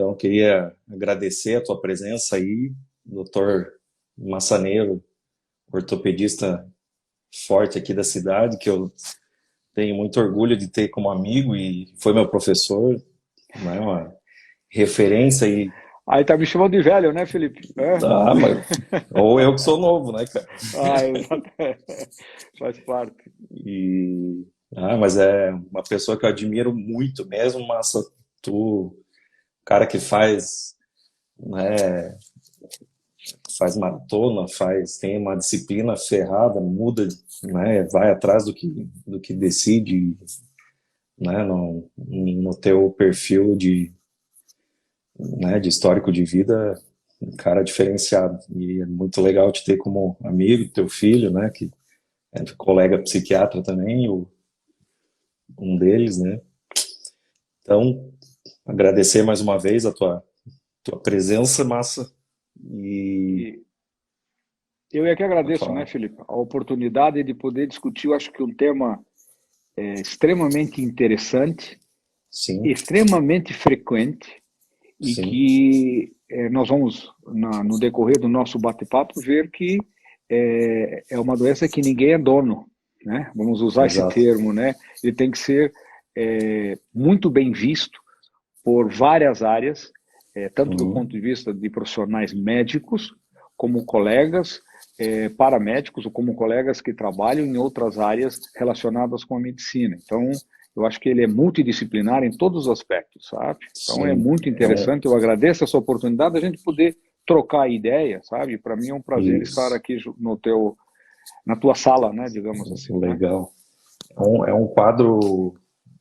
Então, eu queria agradecer a tua presença aí, doutor Massaneiro, ortopedista forte aqui da cidade, que eu tenho muito orgulho de ter como amigo e foi meu professor, né, uma referência e Aí tá me chamando de velho, né, Felipe? mas ou eu que sou novo, né, cara? Exato. Faz parte. E mas é uma pessoa que eu admiro muito mesmo, mas tu, cara que né, faz maratona, tem uma disciplina ferrada, muda, né, vai atrás do que decide, né, no teu perfil de histórico de vida, um cara diferenciado. E é muito legal te ter como amigo, teu filho, né, que é colega psiquiatra também, um deles, né. Então, agradecer mais uma vez a tua presença, Massa, e E eu é que pode agradeço, né, falar. Felipe, a oportunidade de poder discutir, eu acho que um tema extremamente interessante, Sim, extremamente frequente e sim, que nós vamos, no decorrer do nosso bate-papo, ver que é uma doença que ninguém é dono, né? Vamos usar esse exato. termo, né? Ele tem que ser muito bem visto por várias áreas, tanto do ponto Uhum. de vista de profissionais médicos, como colegas paramédicos ou como colegas que trabalham em outras áreas relacionadas com a medicina. Então, eu acho que ele é multidisciplinar em todos os aspectos, sabe? Então, é Sim, muito interessante. Eu agradeço essa oportunidade da gente poder trocar ideia, sabe? Para mim é um prazer estar isso, aqui na tua sala, né? Digamos assim, né? legal. É um quadro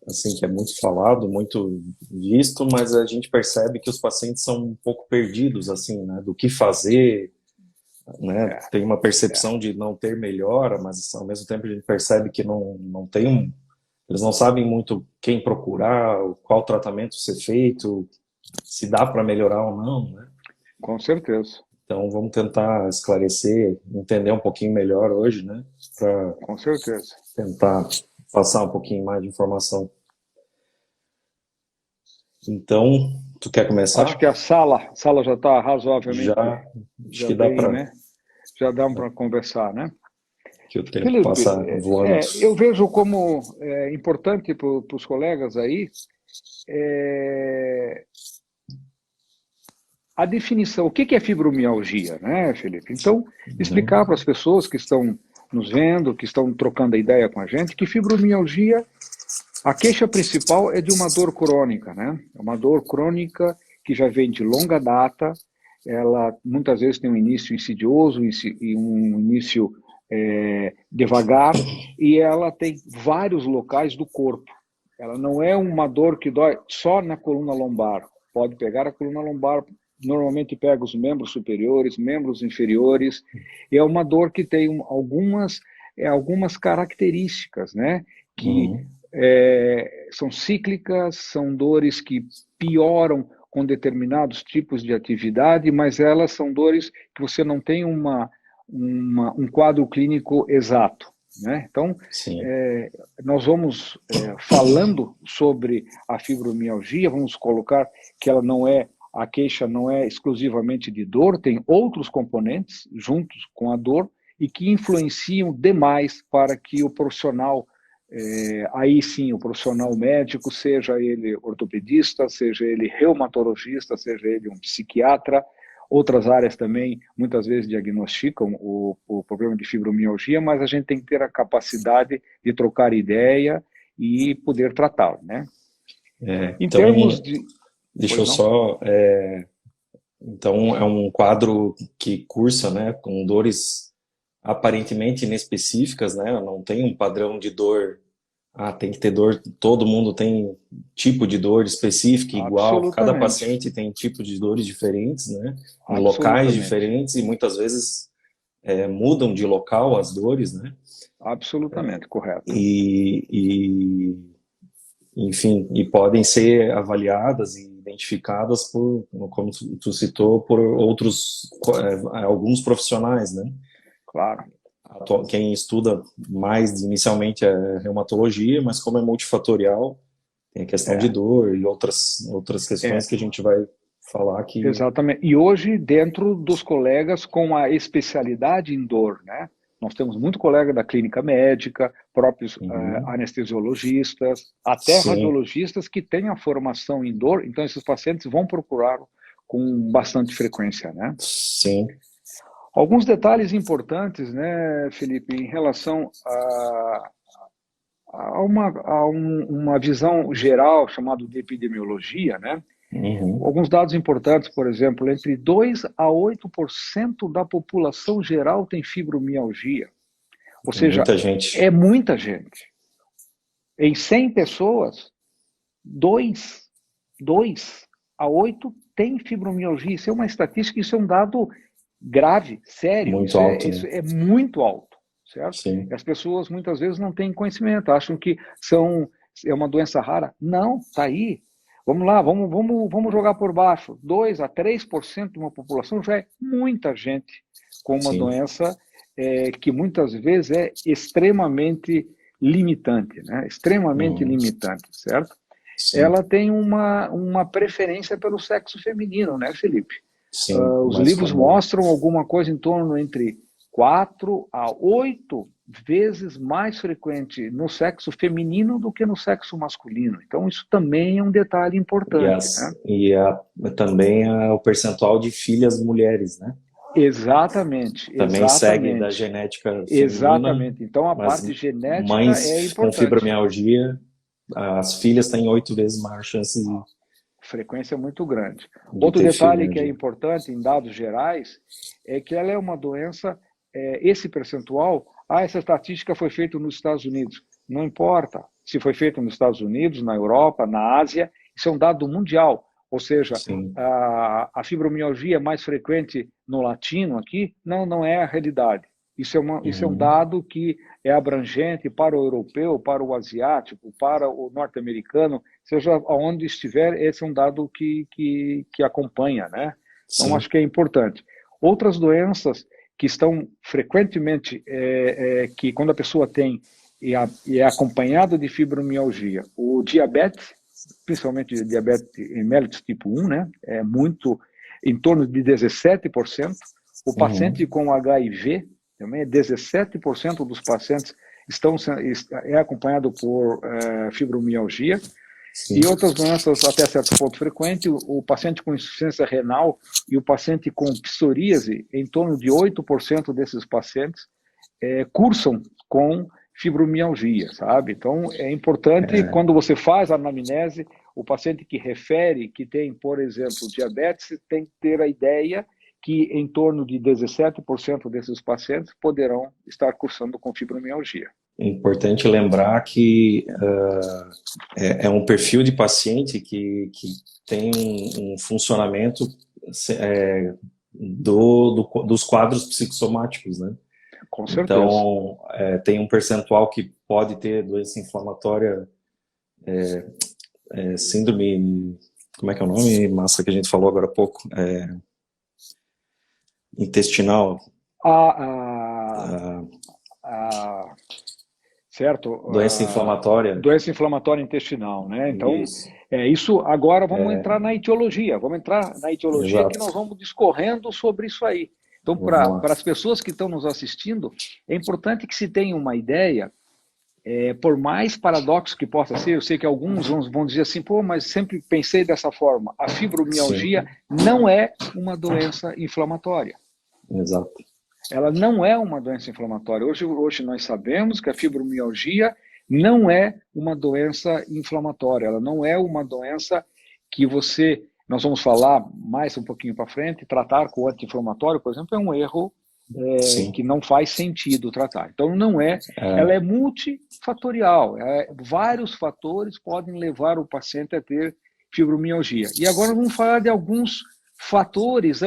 assim que é muito falado, muito visto, mas a gente percebe que os pacientes são um pouco perdidos assim, né, do que fazer, né? É, Tem uma é. percepção de não ter melhora, mas ao mesmo tempo a gente percebe que não tem eles não sabem muito quem procurar, qual tratamento ser feito, se dá para melhorar ou não, né? Com certeza, Então vamos tentar esclarecer, entender um pouquinho melhor hoje, né? Para com certeza. tentar passar um pouquinho mais de informação. Então, tu quer Acho começar? que a sala já está razoavelmente, Já, acho já que dá bem, para né? Já dá para conversar, né? que o tempo Felipe, passa voando. eu vejo como importante para os colegas aí a definição, o que é fibromialgia, né, Felipe? Então, Uhum, explicar para as pessoas que estão nos vendo, que estão trocando a ideia com a gente, que fibromialgia, a queixa principal é de uma dor crônica, né? É uma dor crônica que já vem de longa data, ela muitas vezes tem um início insidioso e um início devagar, e ela tem vários locais do corpo. Ela não é uma dor que dói só na coluna lombar. Pode pegar a coluna lombar, normalmente pega os membros superiores, membros inferiores, e é uma dor que tem algumas características, né? Que uhum, são cíclicas, são dores que pioram com determinados tipos de atividade, mas elas são dores que você não tem um quadro clínico exato, né? Então, sim, é, nós vamos falando sobre a fibromialgia, vamos colocar que a queixa não é exclusivamente de dor, tem outros componentes juntos com a dor e que influenciam demais para que o profissional, aí sim, o profissional médico, seja ele ortopedista, seja ele reumatologista, seja ele um psiquiatra, outras áreas também muitas vezes diagnosticam o problema de fibromialgia, mas a gente tem que ter a capacidade de trocar ideia e poder tratá-lo, né? Em termos então, de... deixa Pois eu não? só. Então, é um quadro que cursa, né, com dores aparentemente inespecíficas, né? Não tem um padrão de dor. Ah, tem que ter dor. Todo mundo tem tipo de dor específica, igual. Cada Absolutamente. paciente tem tipo de dores diferentes, né? Em locais Absolutamente. diferentes e muitas vezes mudam de local as dores, né? Absolutamente, correto. E, enfim, e podem ser avaliadas e identificadas como tu citou, por alguns profissionais, né? Claro. Quem estuda mais inicialmente é reumatologia, mas como é multifatorial, tem a questão de É, dor e outras questões é. que a gente vai. falar que... Exatamente. E hoje, dentro dos colegas com a especialidade em dor, né? Nós temos muito colega da clínica médica, próprios anestesiologistas, até Sim, radiologistas que têm a formação em dor, então esses pacientes vão procurar com bastante frequência, né? sim. Alguns detalhes importantes, né, Felipe, em relação a uma visão geral chamada de epidemiologia, né? Uhum. Alguns dados importantes, por exemplo, entre 2 a 8% da população geral tem fibromialgia. Ou Tem seja, muita gente. é muita gente. Em 100 pessoas, 2 a 8 tem fibromialgia. Isso é uma estatística, isso é um dado grave, sério. Muito alto, Isso né? é muito alto, certo? Sim, E as pessoas muitas vezes não têm conhecimento, acham que é uma doença rara. Não, está aí. Vamos lá, vamos jogar por baixo. 2 a 3% de uma população já é muita gente com uma sim, doença que muitas vezes é extremamente limitante, né? Extremamente limitante, certo? sim, Ela tem uma preferência pelo sexo feminino, né, Felipe? sim, Os mais livros comum. mostram alguma coisa em torno entre 4 a 8 vezes mais frequente no sexo feminino do que no sexo masculino. Então, isso também é um detalhe importante, né? Também o percentual de filhas mulheres, né? Exatamente, Também segue da exatamente, genética feminina, exatamente. Então, a mas parte genética é mães com importante. fibromialgia, as filhas têm 8 vezes maior chance Frequência muito grande. de Outro ter detalhe que é fibromialgia. importante em dados gerais é que ela é uma doença, esse percentual, essa estatística foi feita nos Estados Unidos. Não importa se foi feito nos Estados Unidos, na Europa, na Ásia, isso é um dado mundial. Ou seja, Sim, a fibromialgia é mais frequente no latino aqui, não é a realidade. Isso é um dado que é abrangente para o europeu, para o asiático, para o norte-americano, seja onde estiver, esse é um dado que acompanha, né? Então, sim, acho que é importante. Outras doenças que estão frequentemente, que quando a pessoa tem e é acompanhado de fibromialgia, o diabetes, principalmente diabetes mellitus tipo 1, né? É muito, em torno de 17%. O paciente com HIV, também 17% dos pacientes é acompanhado por fibromialgia. sim. E outras doenças, até certo ponto frequente, o paciente com insuficiência renal e o paciente com psoríase, em torno de 8% desses pacientes cursam com fibromialgia, sabe? Então, é importante, É, quando você faz a anamnese, o paciente que refere que tem, por exemplo, diabetes, tem que ter a ideia que em torno de 17% desses pacientes poderão estar cursando com fibromialgia. é importante lembrar que é um perfil de paciente que tem um funcionamento dos quadros psicossomáticos, né? Com certeza. Então, tem um percentual que pode ter doença inflamatória, síndrome, como é que é o nome, massa, que a gente falou agora há pouco, intestinal, A, a a, certo? doença inflamatória, Doença inflamatória intestinal, né? Então, isso, isso agora vamos entrar na etiologia. Vamos entrar na etiologia que exato, nós vamos discorrendo sobre isso aí. Então, vamos para lá. as pessoas que estão nos assistindo, é importante que se tenha uma ideia, por mais paradoxo que possa ser, eu sei que alguns vão dizer assim, pô, mas sempre pensei dessa forma. A Sim, fibromialgia não é uma doença inflamatória. exato, Ela não é uma doença inflamatória. Hoje nós sabemos que a fibromialgia não é uma doença inflamatória. Ela não é uma doença que nós vamos falar mais um pouquinho para frente, tratar com anti-inflamatório, por exemplo, é um erro sim, que não faz sentido tratar. Então, não é, ela é multifatorial. Vários fatores podem levar o paciente a ter fibromialgia. E agora vamos falar de alguns fatores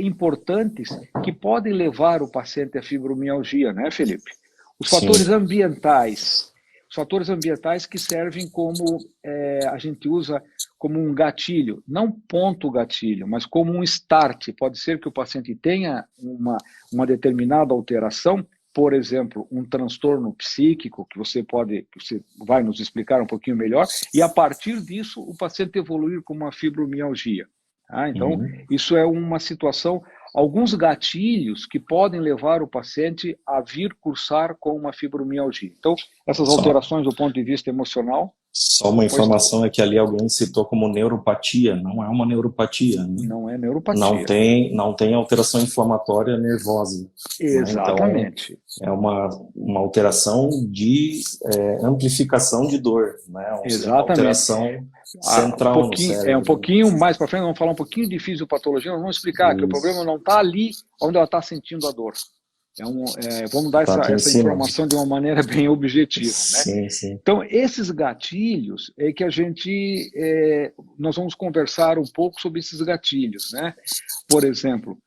importantes que podem levar o paciente à fibromialgia, né, Felipe? Os sim, fatores ambientais. Os fatores ambientais que servem como, a gente usa como um gatilho, não ponto gatilho, mas como um start. Pode ser que o paciente tenha uma determinada alteração, por exemplo, um transtorno psíquico, que você vai nos explicar um pouquinho melhor, e a partir disso o paciente evoluir com uma fibromialgia. Então, isso é uma situação, alguns gatilhos que podem levar o paciente a vir cursar com uma fibromialgia. Então, essas alterações do ponto de vista emocional... Só uma informação é que ali alguém citou como neuropatia, não é uma neuropatia, né? Não é neuropatia. Não tem alteração inflamatória nervosa. Exatamente. Né? Então, é uma alteração de amplificação de dor, né? Exatamente. Uma alteração central no cérebro. Um pouquinho mais para frente, vamos falar um pouquinho de fisiopatologia, nós vamos explicar que o problema não está ali onde ela está sentindo a dor. Vamos dar essa informação de uma maneira bem objetiva. Né? Sim. Então, esses gatilhos é que nós vamos conversar um pouco sobre esses gatilhos. Né? Por exemplo,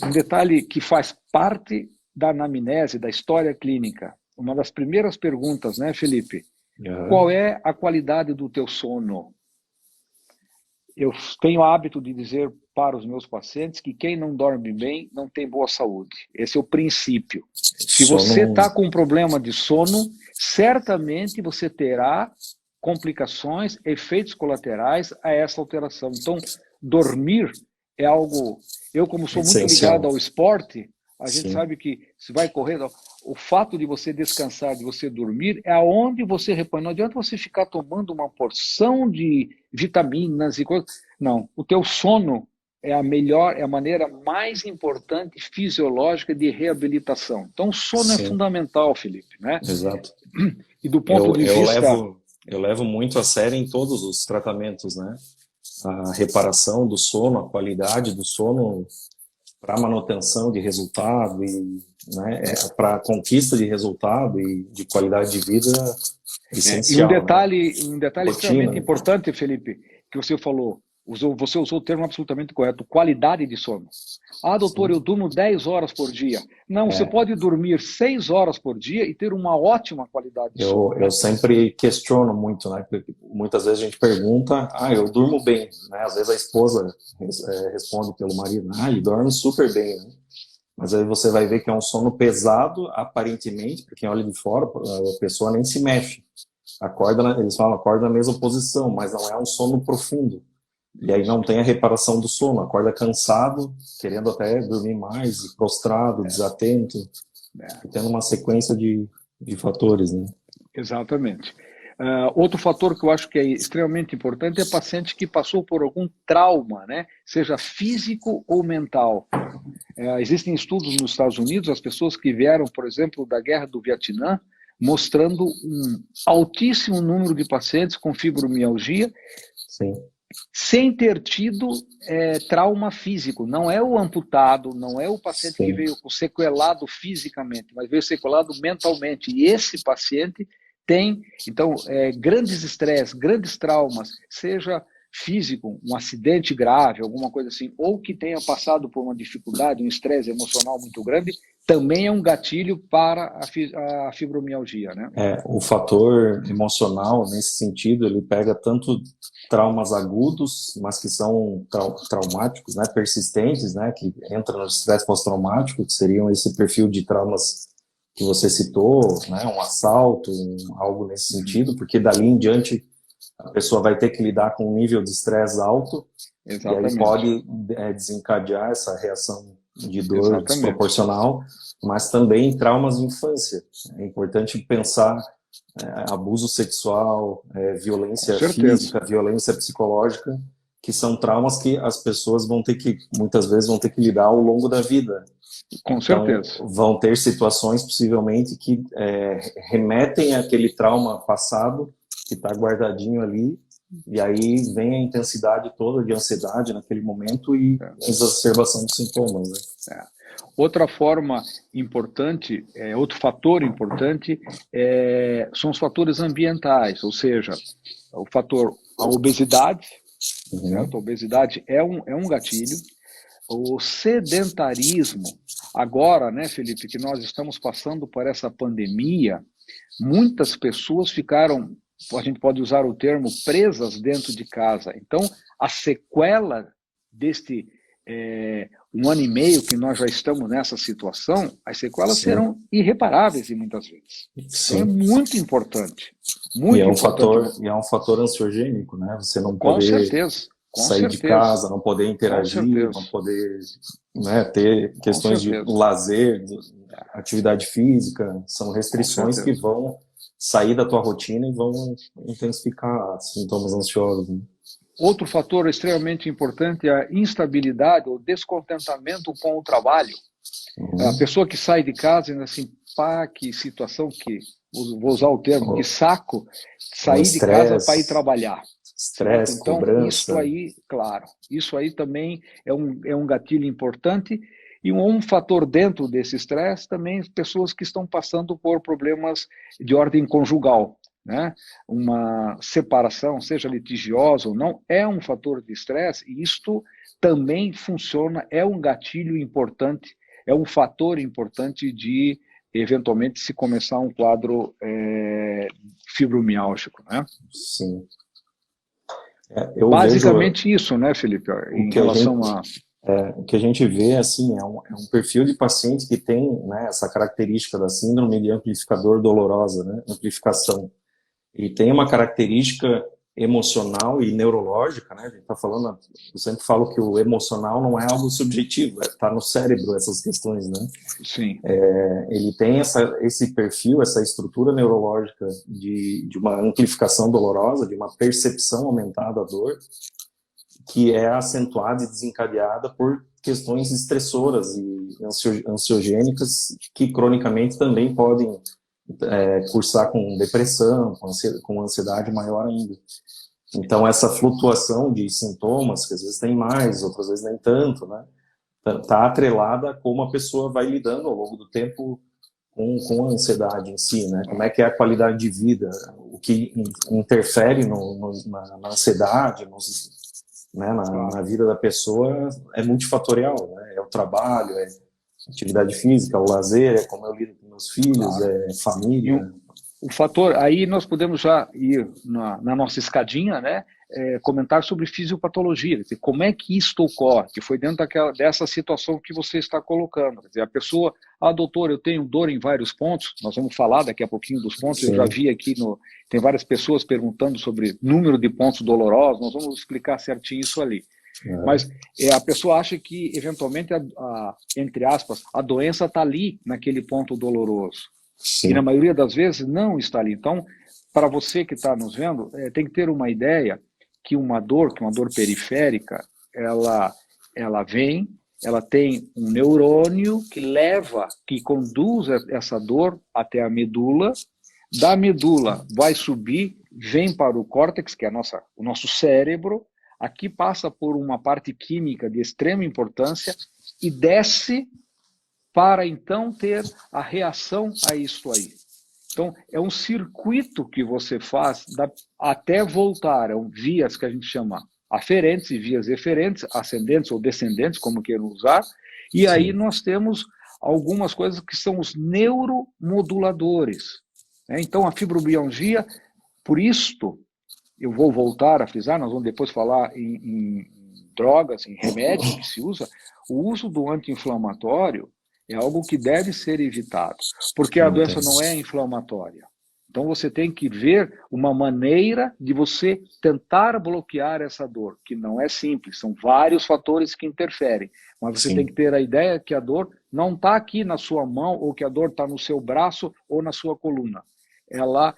um detalhe que faz parte da anamnese, da história clínica. Uma das primeiras perguntas, né, Felipe? Qual é a qualidade do teu sono? Eu tenho o hábito de dizer para os meus pacientes que quem não dorme bem não tem boa saúde. Esse é o princípio. Se você está com um problema de sono, certamente você terá complicações, efeitos colaterais a essa alteração. Então, dormir é algo... Eu, como sou muito ligado ao esporte, a gente sabe que se vai correr... O fato de você descansar, de você dormir, é aonde você repõe. Não adianta você ficar tomando uma porção de vitaminas e coisas. Não, o teu sono é a maneira mais importante fisiológica de reabilitação. Então, o sono é fundamental, Felipe, né? Exato. E do ponto de vista... Eu levo muito a sério em todos os tratamentos, né? A reparação do sono, a qualidade do sono para manutenção de resultado e, né, para conquista de resultado e de qualidade de vida essencial. E um detalhe extremamente importante, Felipe, que você falou, você usou o termo absolutamente correto, qualidade de sono. Doutor, eu durmo 10 horas por dia. Não, você pode dormir 6 horas por dia e ter uma ótima qualidade de sono. Eu sempre questiono muito, né? Porque muitas vezes a gente pergunta, eu durmo bem, né? Às vezes a esposa responde pelo marido, ele dorme super bem, né? Mas aí você vai ver que é um sono pesado, aparentemente, para quem olha de fora, a pessoa nem se mexe. Eles falam, acorda na mesma posição, mas não é um sono profundo. E aí não tem a reparação do sono, acorda cansado, querendo até dormir mais, prostrado, desatento, tendo uma sequência de fatores, né? Exatamente. Outro fator que eu acho que é extremamente importante é paciente que passou por algum trauma, né? Seja físico ou mental. Existem estudos nos Estados Unidos, as pessoas que vieram, por exemplo, da Guerra do Vietnã, mostrando um altíssimo número de pacientes com fibromialgia, sem ter tido trauma físico. Não é o amputado, não é o paciente que veio sequelado fisicamente, mas veio sequelado mentalmente. E esse paciente tem, então, grandes estresses, grandes traumas, seja físico, um acidente grave, alguma coisa assim, ou que tenha passado por uma dificuldade, um estresse emocional muito grande, também é um gatilho para a fibromialgia, né? O fator emocional, nesse sentido, ele pega tanto traumas agudos, mas que são traumáticos, né, persistentes, né, que entram no estresse pós-traumático, que seriam esse perfil de traumas que você citou, né, um assalto, algo nesse sentido, porque dali em diante a pessoa vai ter que lidar com um nível de estresse alto. Exatamente. E aí pode desencadear essa reação de dor desproporcional, mas também traumas de infância. É importante pensar abuso sexual, violência física, violência psicológica, que são traumas que as pessoas muitas vezes vão ter que lidar ao longo da vida. Com certeza. Vão ter situações, possivelmente, que remetem àquele trauma passado, que está guardadinho ali, e aí vem a intensidade toda de ansiedade naquele momento e exacerbação dos sintomas, né? Outra forma importante, outro fator importante são os fatores ambientais, ou seja, a obesidade, certo? A obesidade é um gatilho, o sedentarismo. Agora, né, Felipe, que nós estamos passando por essa pandemia, muitas pessoas ficaram, a gente pode usar o termo, presas dentro de casa. Então, a sequela deste 1 ano e meio que nós já estamos nessa situação, as sequelas serão irreparáveis e muitas vezes. Então, é muito importante. Muito importante. E é um fator ansiogênico, né? Você não Com certeza. Com sair de certeza, casa, não poder com interagir, certeza, não poder, né, ter com questões de certeza, lazer, atividade física, são com restrições que certeza. vão sair da tua rotina e vão intensificar sintomas ansiosos, né? Outro fator extremamente importante é a instabilidade ou descontentamento com o trabalho. A Uhum. pessoa que sai de casa e diz assim, pá, que situação que, vou usar o termo, que O, saco, o sair de casa para ir estresse, trabalhar, certo? estresse, Então, isso cobrança. aí, claro, isso aí também é um gatilho importante e um fator dentro desse estresse também pessoas que estão passando por problemas de ordem conjugal, né? Uma separação, seja litigiosa ou não, é um fator de estresse e isto também funciona, é um gatilho importante, é um fator importante de eventualmente se começar um quadro fibromiálgico, né? Sim. Eu vejo Basicamente isso, né, Felipe, o em que a relação gente a... o que a gente vê assim é um perfil de paciente que tem, né, essa característica da síndrome de amplificador dolorosa, né, amplificação. Ele tem uma característica emocional e neurológica, né? A gente está falando, eu sempre falo que o emocional não é algo subjetivo, está no cérebro essas questões, né? Sim, Ele tem esse perfil, essa estrutura neurológica de uma amplificação dolorosa, de uma percepção aumentada da dor, que é acentuada e desencadeada por questões estressoras e ansiogênicas que cronicamente também podem cursar com depressão, com ansiedade maior ainda. Então, essa flutuação de sintomas, que às vezes tem mais, outras vezes nem tanto, né? Está atrelada a como a pessoa vai lidando ao longo do tempo com a ansiedade em si, né? Como é que é a qualidade de vida, o que interfere na ansiedade, né, claro, na vida da pessoa é multifatorial, né? É o trabalho, é atividade física, o lazer, é como eu lido com meus filhos, claro. é E família. o fator, aí nós podemos já ir na nossa escadinha, né, comentar sobre fisiopatologia, quer dizer, como é que isto ocorre, que foi dentro dessa situação que você está colocando. Quer dizer, a pessoa, doutor, eu tenho dor em vários pontos, nós vamos falar daqui a pouquinho dos pontos, eu já Sim. vi aqui, tem várias pessoas perguntando sobre número de pontos dolorosos, nós vamos explicar certinho isso ali. Mas a pessoa acha que, eventualmente, entre aspas, a doença está ali, naquele ponto doloroso. E na Sim. maioria das vezes não está ali. Então, para você que está nos vendo, tem que ter uma ideia que uma dor periférica, ela vem, ela tem um neurônio que conduz essa dor até a medula, da medula vai subir, vem para o córtex, que é o nosso cérebro, aqui passa por uma parte química de extrema importância e desce para então ter a reação a isto aí. Então, é um circuito que você faz até voltar, vias que a gente chama aferentes e vias eferentes, ascendentes ou descendentes, como queiram usar, e aí Sim. nós temos algumas coisas que são os neuromoduladores. Então, a fibromialgia, por isto, eu vou voltar a frisar, nós vamos depois falar em drogas, em remédio que se usa, o uso do anti-inflamatório é algo que deve ser evitado, porque a doença Entendo. não é inflamatória. Então você tem que ver uma maneira de você tentar bloquear essa dor, que não é simples, são vários fatores que interferem, mas você tem que Sim. ter a ideia que a dor não está aqui na sua mão, ou que a dor está no seu braço ou na sua coluna. Ela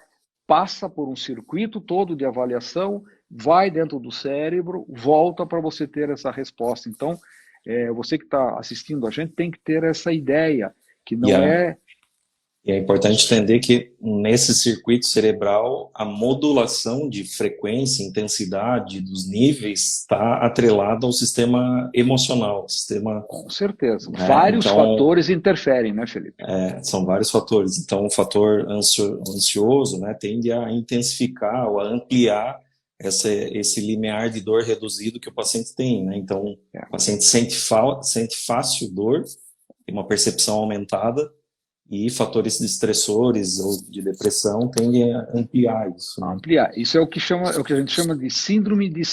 passa por um circuito todo de avaliação, vai dentro do cérebro, volta para você ter essa resposta. Então, você que está assistindo a gente tem que ter essa ideia, que E não é, é... e é importante entender que nesse circuito cerebral, a modulação de frequência, intensidade dos níveis está atrelada ao sistema emocional, sistema, Com certeza. né? Vários Então, fatores interferem, né, Felipe? são vários fatores. Então, o fator ansioso, né, tende a intensificar ou a ampliar esse limiar de dor reduzido que o paciente tem, né? Então, o É. paciente sente fácil dor, tem uma percepção aumentada, e fatores de estressores ou de depressão tendem a ampliar isso, né? Ampliar. Isso é o que a gente chama de síndrome de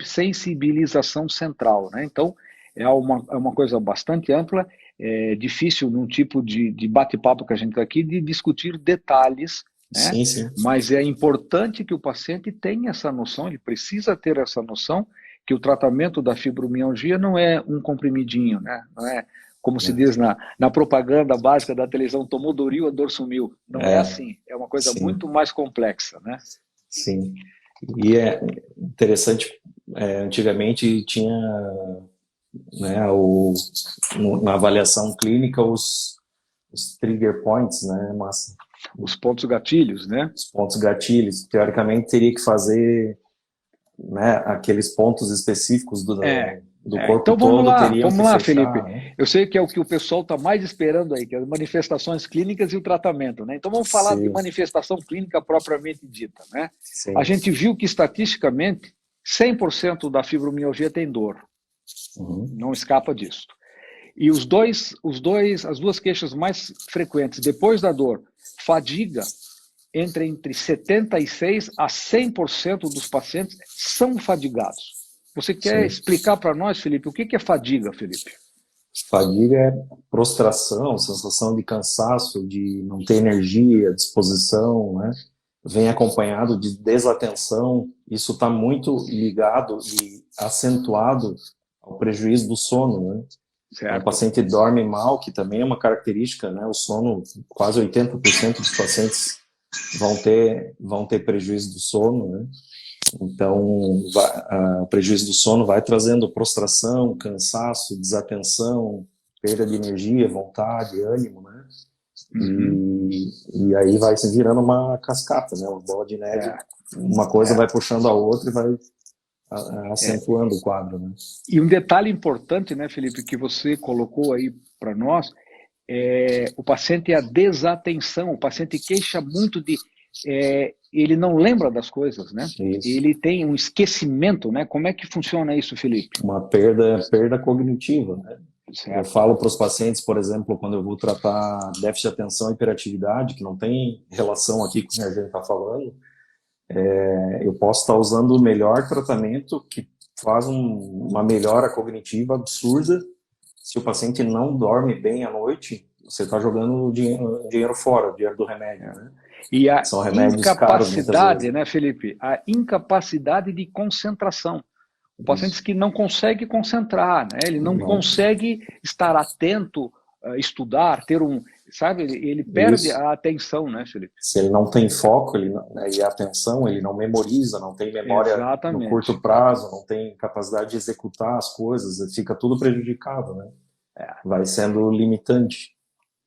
sensibilização central, né? Então, é uma coisa bastante ampla, é difícil num tipo de bate-papo que a gente está aqui de discutir detalhes, né? Sim, sim. Mas é importante que o paciente tenha essa noção, ele precisa ter essa noção que o tratamento da fibromialgia não é um comprimidinho, né? Não é como se diz na propaganda básica da televisão, tomou Doril, a dor sumiu. Não é assim, é uma coisa sim, muito mais complexa, né? sim. E é interessante, antigamente tinha, né, na avaliação clínica os trigger points, né, Márcio? Os pontos gatilhos, né? Os pontos gatilhos. Teoricamente teria que fazer, né, aqueles pontos específicos do corpo Então todo teriam vamos que lá, fechar, Felipe. né? Eu sei que é o que o pessoal está mais esperando aí, que é as manifestações clínicas e o tratamento, né? Então vamos falar de Sim, manifestação clínica propriamente dita, né? A sim. gente viu que estatisticamente 100% da fibromialgia tem dor, Uhum. não escapa disso. E as duas queixas mais frequentes depois da dor, fadiga, entre 76% a 100% dos pacientes são fadigados. Você quer Sim. explicar para nós, Felipe, o que é fadiga, Felipe? Fadiga é prostração, sensação de cansaço, de não ter energia, disposição, né? Vem acompanhado de desatenção. Isso está muito ligado e acentuado ao prejuízo do sono, né? Então, o Certo. paciente dorme mal, que também é uma característica, né? O sono, quase 80% dos pacientes vão ter prejuízo do sono, né? Então, o prejuízo do sono vai trazendo prostração, cansaço, desatenção, perda de energia, vontade, ânimo, né? E aí vai se virando uma cascata, né? Uma bola de neve. Uma coisa vai puxando a outra e vai acentuando o quadro, né? E um detalhe importante, né, Felipe, que você colocou aí para nós, o paciente é a desatenção. O paciente queixa muito de ele não lembra das coisas, né? Isso. Ele tem um esquecimento, né? Como é que funciona isso, Felipe? Uma perda cognitiva, né? Certo. Eu falo para os pacientes, por exemplo, quando eu vou tratar déficit de atenção e hiperatividade, que não tem relação aqui com o que a gente está falando, eu posso estar usando o melhor tratamento que faz uma melhora cognitiva absurda. Se o paciente não dorme bem à noite, você está jogando dinheiro fora, o dinheiro do remédio, né? E a São remédios caros, muitas vezes. né, Felipe? A incapacidade de concentração. O paciente que não consegue concentrar, né? Ele não consegue estar atento, estudar, ter sabe? Ele perde a atenção, né, Felipe? Se ele não tem foco e atenção, ele não memoriza, não tem memória no curto prazo, não tem capacidade de executar as coisas, fica tudo prejudicado, né? Vai sendo limitante.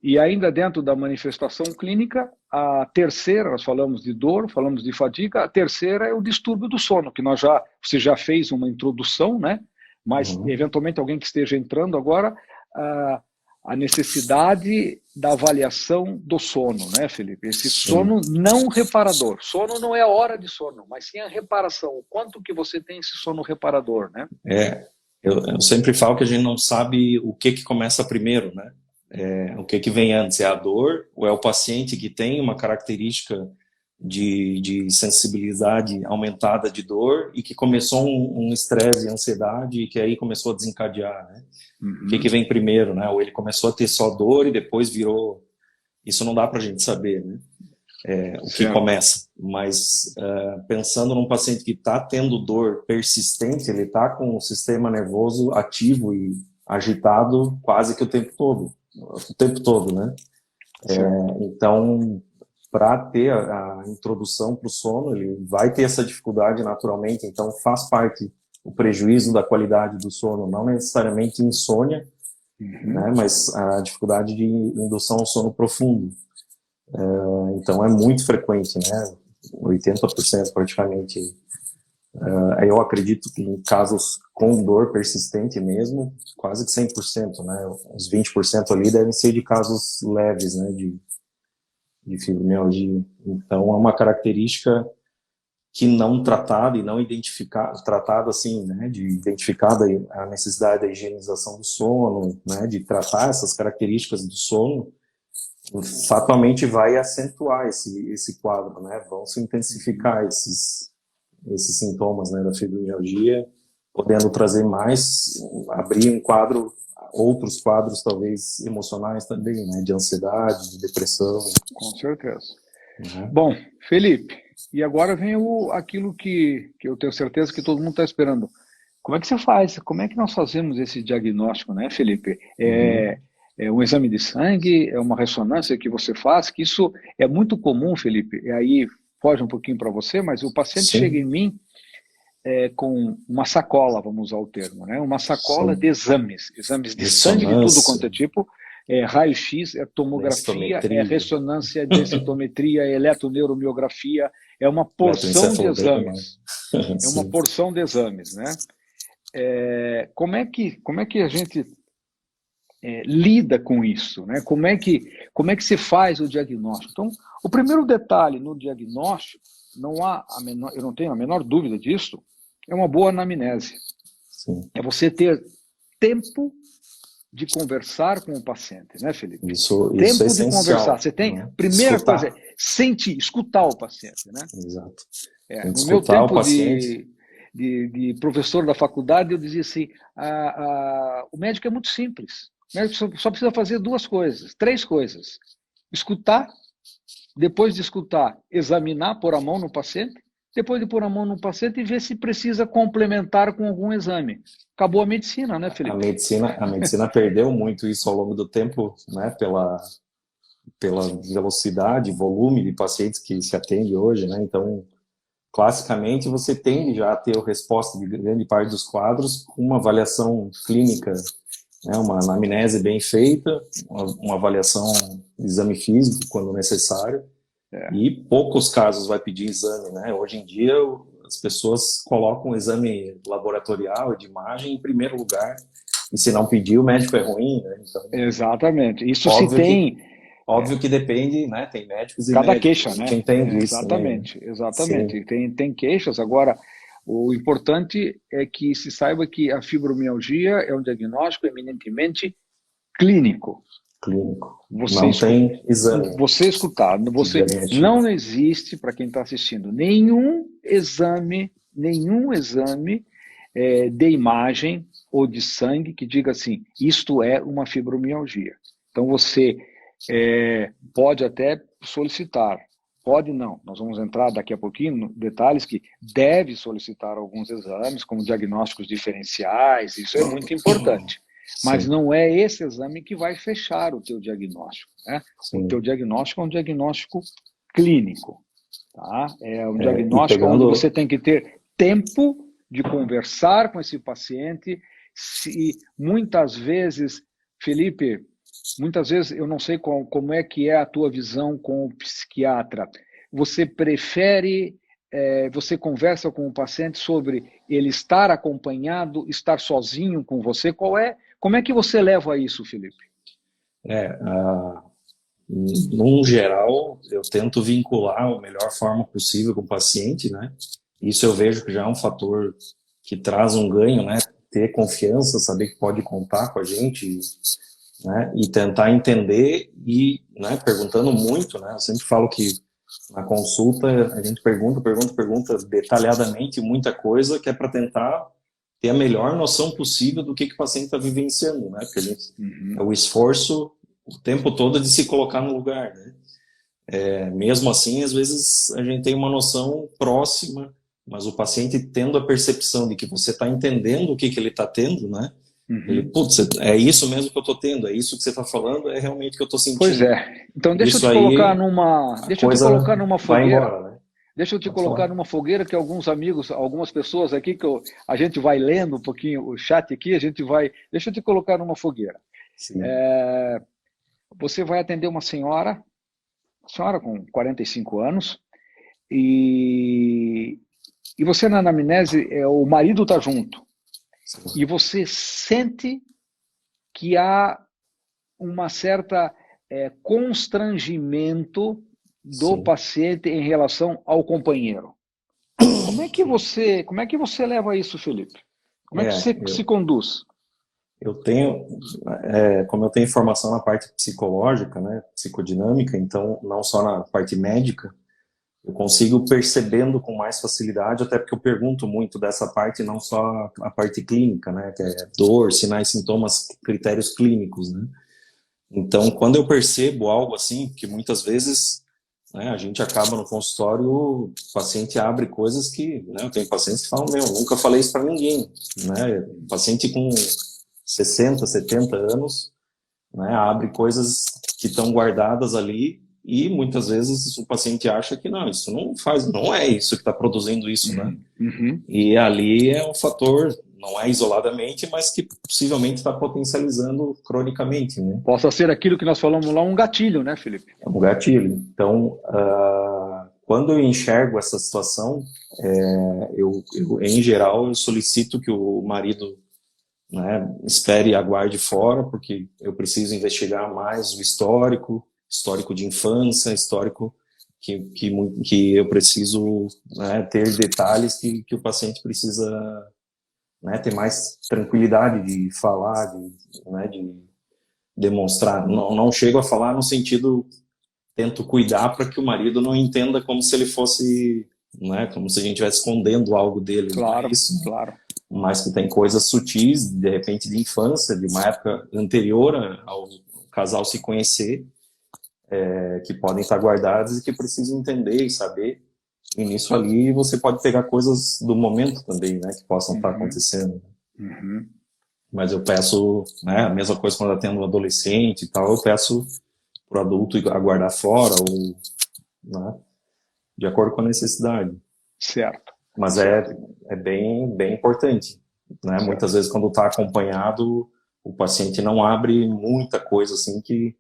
E ainda dentro da manifestação clínica, a terceira, nós falamos de dor, falamos de fadiga, a terceira é o distúrbio do sono, que você já fez uma introdução, né? Mas eventualmente alguém que esteja entrando agora, a necessidade da avaliação do sono, né, Felipe? Esse sono não reparador. Sono não é a hora de sono, mas sim a reparação. O quanto que você tem esse sono reparador, né? Eu sempre falo que a gente não sabe o que começa primeiro, né? O que vem antes, é a dor ou é o paciente que tem uma característica de sensibilidade aumentada de dor e que começou um estresse e ansiedade e que aí começou a desencadear, né? O que vem primeiro, né? Ou ele começou a ter só dor e depois virou... Isso não dá pra gente saber, né? O que começa. Mas pensando num paciente que está tendo dor persistente, ele está com o sistema nervoso ativo e agitado quase que o tempo todo, né? Então, para ter a introdução para o sono, ele vai ter essa dificuldade naturalmente, então faz parte o prejuízo da qualidade do sono, não necessariamente insônia, né, mas a dificuldade de indução ao sono profundo. Então é muito frequente, né, 80% praticamente. Eu acredito que em casos com dor persistente mesmo, quase que 100%, né, uns 20% ali devem ser de casos leves, né, de fibromialgia. Então é uma característica que não tratada e não identificada, tratada assim, né, de identificada a necessidade da higienização do sono, né, de tratar essas características do sono, fatalmente vai acentuar esse quadro, né, vão se intensificar esses sintomas, né, da fibromialgia, podendo trazer abrir um quadro, outros quadros talvez emocionais também, né, de ansiedade, de depressão. Com certeza. Bom, Felipe, e agora vem aquilo que eu tenho certeza que todo mundo está esperando. Como é que você faz? Como é que nós fazemos esse diagnóstico, né, Felipe? Uhum. É um exame de sangue, é uma ressonância que você faz, que isso é muito comum, Felipe. E aí foge um pouquinho para você, mas o paciente chega em Sim, mim com uma sacola, vamos usar o termo, né? Uma sacola de sim. exames de sangue de tudo Ressonância, quanto é tipo, raio-x, é tomografia, é densitometria, ressonância, densitometria, é eletroneuromiografia, é uma porção de eletroencefalograma. exames. É uma Sim. porção de exames, né? Como é que a gente lida com isso, né? Como é que se faz o diagnóstico? Então, o primeiro detalhe no diagnóstico, eu não tenho a menor dúvida disso, é uma boa anamnese. Sim. É você ter tempo de conversar com o paciente, né, Felipe? Isso é Tempo de conversar. essencial, Você tem, né? primeira coisa é Escutar. sentir, escutar o paciente, né? Exato. Tem que No meu escutar o tempo paciente. de professor da faculdade, eu dizia assim: o médico é muito simples. O médico só precisa fazer duas coisas, três coisas: escutar, depois de escutar, examinar, pôr a mão no paciente, depois de pôr a mão no paciente e ver se precisa complementar com algum exame. Acabou a medicina, né, Felipe? A medicina perdeu muito isso ao longo do tempo, né? Pela velocidade, volume de pacientes que se atende hoje, né? Então, classicamente, você tende já a ter a resposta de grande parte dos quadros com uma avaliação clínica, né? Uma anamnese bem feita, uma avaliação de exame físico, quando necessário, É. e poucos casos vai pedir exame, né? Hoje em dia, as pessoas colocam o exame laboratorial de imagem em primeiro lugar, e se não pedir, o médico é ruim, né? Então, Exatamente. Isso se óbvio que, tem. óbvio que depende, né? Tem médicos e Cada médicos, queixa, a gente né? entende isso também, né? Exatamente, Sim, exatamente. Tem queixas. Agora, o importante é que se saiba que a fibromialgia é um diagnóstico eminentemente clínico. clínico. Você Não escuta, tem exame você escutar, de você diagnóstico. não existe para quem está assistindo nenhum exame de imagem ou de sangue que diga assim, isto é uma fibromialgia. Então você pode até solicitar, pode não, nós vamos entrar daqui a pouquinho em detalhes que deve solicitar alguns exames, como diagnósticos diferenciais, isso é muito importante. Mas Sim, não é esse exame que vai fechar o teu diagnóstico, né? O teu sim. diagnóstico é um diagnóstico clínico, tá? É um E diagnóstico onde você pegando, tem que ter tempo de conversar com esse paciente. Se muitas vezes, Felipe, muitas vezes eu não sei como é que é a tua visão com o psiquiatra. Você prefere, você conversa com o paciente sobre ele estar acompanhado, estar sozinho com você? Como é que você leva isso, Felipe? é, a, num geral, eu tento vincular a melhor forma possível com o paciente, né? Isso eu vejo que já é um fator que traz um ganho, né? Ter confiança, saber que pode contar com a gente, né? E tentar entender e, né? Perguntando muito, né? Eu sempre falo que na consulta a gente pergunta detalhadamente muita coisa que é para tentar ter a melhor noção possível do que o paciente está vivenciando, né? Porque a gente é Uhum. o esforço o tempo todo de se colocar no lugar, né? Mesmo assim, às vezes a gente tem uma noção próxima, mas o paciente tendo a percepção de que você está entendendo o que ele está tendo, né? Ele, Uhum. putz, é isso mesmo que eu estou tendo, é isso que você está falando, é realmente o que eu estou Pois sentindo. é. Então Isso aí, a deixa eu te coisa colocar numa vai fogueira. embora, né? Deixa eu te Pode colocar falar. numa fogueira que alguns amigos, algumas pessoas aqui a gente vai lendo um pouquinho o chat aqui, a gente vai. Deixa eu te colocar numa fogueira. Sim, Você vai atender uma senhora com 45 anos, e, e você na anamnese, o marido está junto, sim, e você sente que há uma certa constrangimento do sim. paciente em relação ao companheiro. Como é que você leva isso, Felipe? Como é que É, você se conduz? eu tenho, como eu tenho formação na parte psicológica, né, psicodinâmica, então não só na parte médica, eu consigo percebendo com mais facilidade, até porque eu pergunto muito dessa parte, não só a parte clínica, né, que é dor, sinais, sintomas, critérios clínicos, né. Então, quando eu percebo algo assim, que muitas vezes né, a gente acaba no consultório, o paciente abre coisas que, né, eu tenho pacientes que falam, meu, nunca falei isso para ninguém, né, paciente com 60, 70 anos, né, abre coisas que estão guardadas ali e muitas vezes o paciente acha que não, isso não faz, não é isso que está produzindo isso, né? Uhum. E ali é um fator, não é isoladamente, mas que possivelmente está potencializando cronicamente, né? Possa ser aquilo que nós falamos lá, um gatilho, né, Felipe? É um gatilho. Então, quando eu enxergo essa situação, em geral, eu solicito que o marido, né, espere e aguarde fora, porque eu preciso investigar mais o histórico de infância, histórico que eu preciso, né, ter detalhes que o paciente precisa, né, ter mais tranquilidade de falar, né, de demonstrar. Não chego a falar no sentido, tento cuidar para que o marido não entenda como se ele fosse, né, como se a gente estivesse escondendo algo dele, não é Claro, isso, né? claro. Mas que tem coisas sutis, de repente de infância, de uma época anterior ao casal se conhecer, que podem estar guardadas e que precisam entender e saber. E nisso ali você pode pegar coisas do momento também, né, que possam estar Uhum. acontecendo. Uhum. Mas eu peço, né, a mesma coisa quando eu atendo um adolescente e tal, eu peço para o adulto aguardar fora, ou, né, de acordo com a necessidade. Certo, Mas certo, é bem importante, né? certo. Muitas vezes quando está acompanhado, o paciente não abre muita coisa assim que,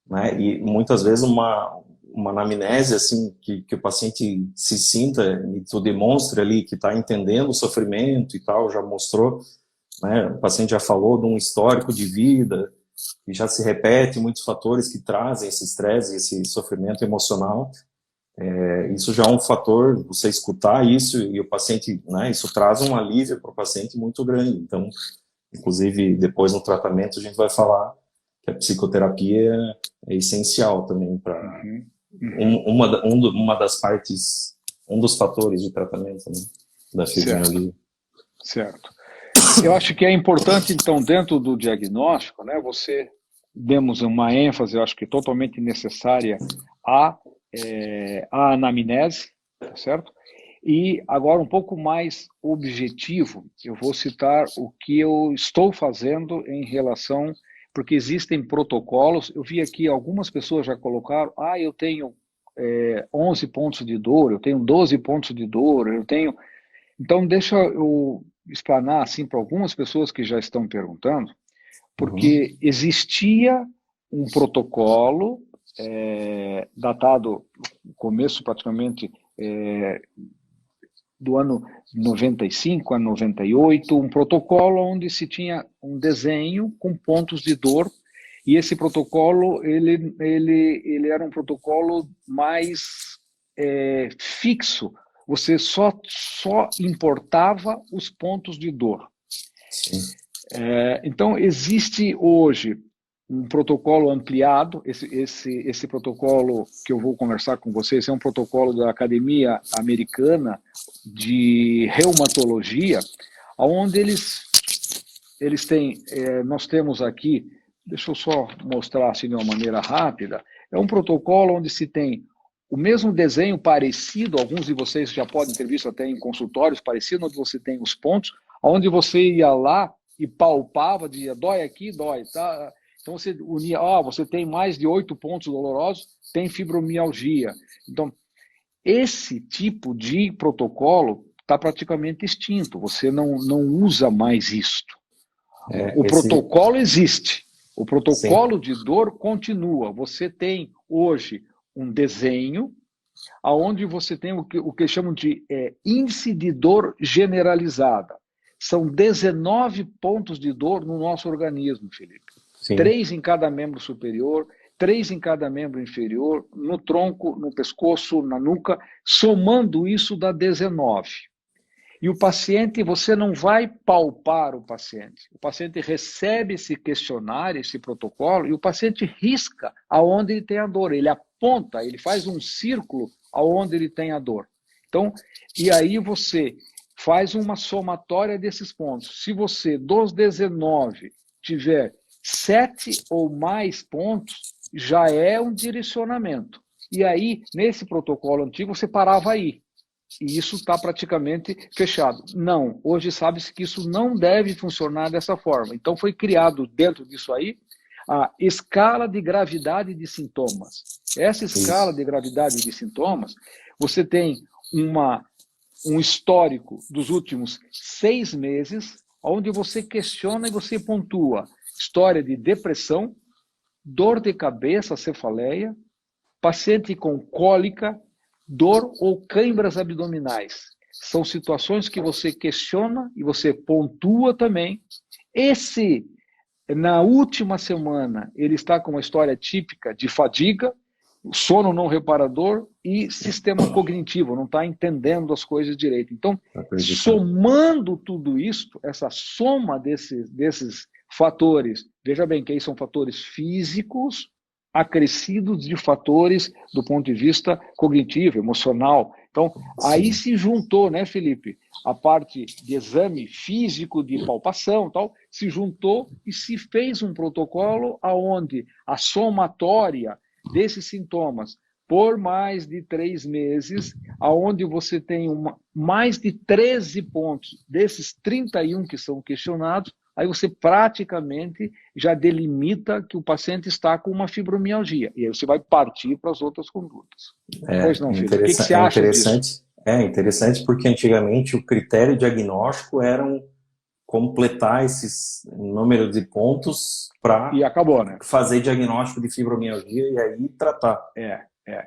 né? E muitas vezes uma anamnese assim que o paciente se sinta e tu demonstre ali que está entendendo o sofrimento e tal, já mostrou, né? O paciente já falou de um histórico de vida e já se repete muitos fatores que trazem esse estresse, esse sofrimento emocional. Isso já é um fator, você escutar isso e o paciente, né, isso traz um alívio para o paciente muito grande. Então, inclusive, depois no tratamento a gente vai falar que a psicoterapia é essencial também para Uhum. Uhum. uma das partes, um dos fatores de tratamento, né, da Certo, fibromialgia. certo. Eu acho que é importante, então, dentro do diagnóstico, né, você demos uma ênfase, eu acho que totalmente necessária à, à anamnese, tá certo? E agora um pouco mais objetivo, eu vou citar o que eu estou fazendo em relação, porque existem protocolos, eu vi aqui algumas pessoas já colocaram, eu tenho 11 pontos de dor, eu tenho 12 pontos de dor, eu tenho... Então, deixa eu explanar assim para algumas pessoas que já estão perguntando, Uhum. porque existia um protocolo datado no começo praticamente do ano 95 a 98, um protocolo onde se tinha um desenho com pontos de dor, e esse protocolo ele era um protocolo mais fixo, você só importava os pontos de dor. Sim. Então, existe hoje um protocolo ampliado, esse protocolo que eu vou conversar com vocês é um protocolo da Academia Americana de Reumatologia, onde eles têm, nós temos aqui, deixa eu só mostrar assim de uma maneira rápida, é um protocolo onde se tem o mesmo desenho parecido, alguns de vocês já podem ter visto até em consultórios parecidos, onde você tem os pontos, onde você ia lá e palpava, dizia, dói aqui, dói, tá? Então você unia, você tem mais de 8 pontos dolorosos, tem fibromialgia. Então, esse tipo de protocolo está praticamente extinto, você não usa mais isto. O Esse, protocolo existe, o sim, protocolo de dor continua. Você tem hoje um desenho aonde você tem o que chamam de índice de dor generalizada. São 19 pontos de dor no nosso organismo, Felipe. sim, 3 em cada membro superior, 3 em cada membro inferior, no tronco, no pescoço, na nuca. Somando isso dá 19. E o paciente, você não vai palpar o paciente. O paciente recebe esse questionário, esse protocolo, e o paciente risca aonde ele tem a dor. Ele aponta, ele faz um círculo aonde ele tem a dor. Então, e aí você faz uma somatória desses pontos. Se você, dos 19, tiver 7 ou mais pontos, já é um direcionamento. E aí, nesse protocolo antigo, você parava aí. E isso está praticamente fechado. Não, hoje sabe-se que isso não deve funcionar dessa forma. Então foi criado dentro disso aí a escala de gravidade de sintomas. Essa escala de gravidade de sintomas, você tem um histórico dos últimos 6 meses, onde você questiona e você pontua história de depressão, dor de cabeça, cefaleia, paciente com cólica, dor ou câimbras abdominais. São situações que você questiona e você pontua também. Esse, na última semana, ele está com uma história típica de fadiga, sono não reparador e sistema cognitivo, não está entendendo as coisas direito. Então, somando tudo isso, essa soma desses fatores, veja bem que aí são fatores físicos, acrescidos de fatores do ponto de vista cognitivo, emocional. Então, aí se juntou, né, Felipe, a parte de exame físico, de palpação, tal, se juntou e se fez um protocolo aonde a somatória desses sintomas por mais de 3 meses, aonde você tem mais de 13 pontos desses 31 que são questionados, aí você praticamente já delimita que o paciente está com uma fibromialgia. E aí você vai partir para as outras condutas. Pois não, Felipe? O que você acha disso? É interessante porque antigamente o critério diagnóstico era completar esses números de pontos para né? fazer diagnóstico de fibromialgia e aí tratar.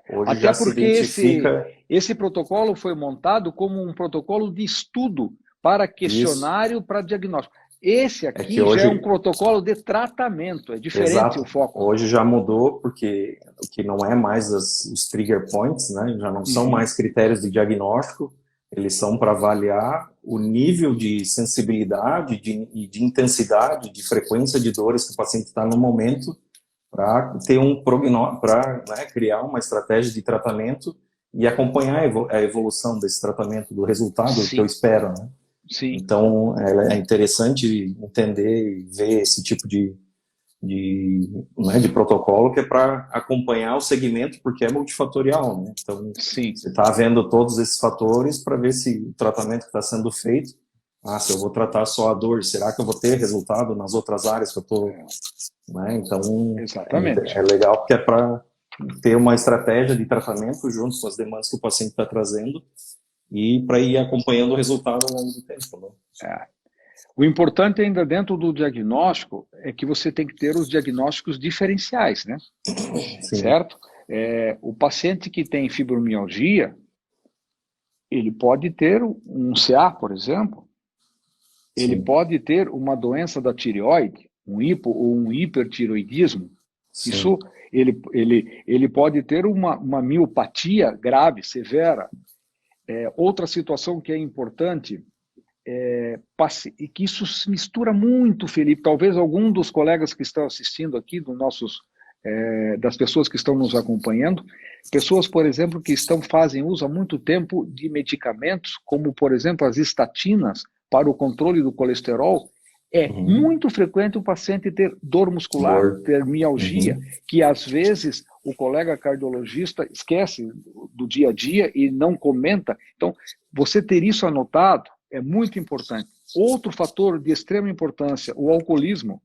Hoje até já porque se identifica... esse protocolo foi montado como um protocolo de estudo para questionário para diagnóstico. Esse aqui hoje... já é um protocolo de tratamento, é diferente. Exato. O foco. Hoje já mudou, porque o que não é mais os trigger points, né? Já não são mais critérios de diagnóstico, eles são para avaliar o nível de sensibilidade e de intensidade, de frequência de dores que o paciente está no momento, para ter para criar uma estratégia de tratamento e acompanhar a evolução desse tratamento, do resultado que eu espero, né? Sim. Então, é interessante entender e ver esse tipo de protocolo que é para acompanhar o segmento, porque é multifatorial, né? Então, você está vendo todos esses fatores para ver se o tratamento que está sendo feito, se eu vou tratar só a dor, será que eu vou ter resultado nas outras áreas que eu estou... Né? Então, é legal porque é para ter uma estratégia de tratamento junto com as demandas que o paciente está trazendo e para ir acompanhando o resultado ao longo do tempo. Né? O importante ainda dentro do diagnóstico é que você tem que ter os diagnósticos diferenciais, né? Sim. Certo? O paciente que tem fibromialgia, ele pode ter um CA, por exemplo, ele pode ter uma doença da tireoide, um hipo ou um hipertiroidismo. Sim. Isso, ele pode ter uma miopatia grave, severa. Outra situação que é importante e que isso se mistura muito, Felipe. Talvez algum dos colegas que estão assistindo aqui, das pessoas que estão nos acompanhando, pessoas, por exemplo, que fazem uso há muito tempo de medicamentos, como, por exemplo, as estatinas para o controle do colesterol. Muito frequente o paciente ter dor muscular, ter mialgia, que às vezes o colega cardiologista esquece do dia a dia e não comenta. Então, você ter isso anotado é muito importante. Outro fator de extrema importância, o alcoolismo.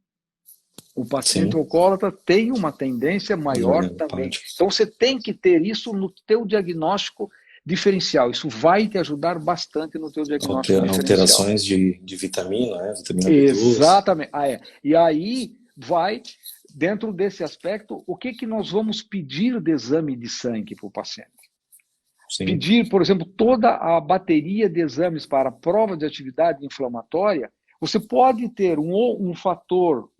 O paciente alcoólatra tem uma tendência maior também. Então, você tem que ter isso no teu diagnóstico diferencial. Isso vai te ajudar bastante no teu diagnóstico diferencial. Alterações de vitamina, né? Vitamina B12. Exatamente. E aí vai, dentro desse aspecto, o que nós vamos pedir de exame de sangue para o paciente? Pedir, por exemplo, toda a bateria de exames para prova de atividade inflamatória. Você pode ter um fator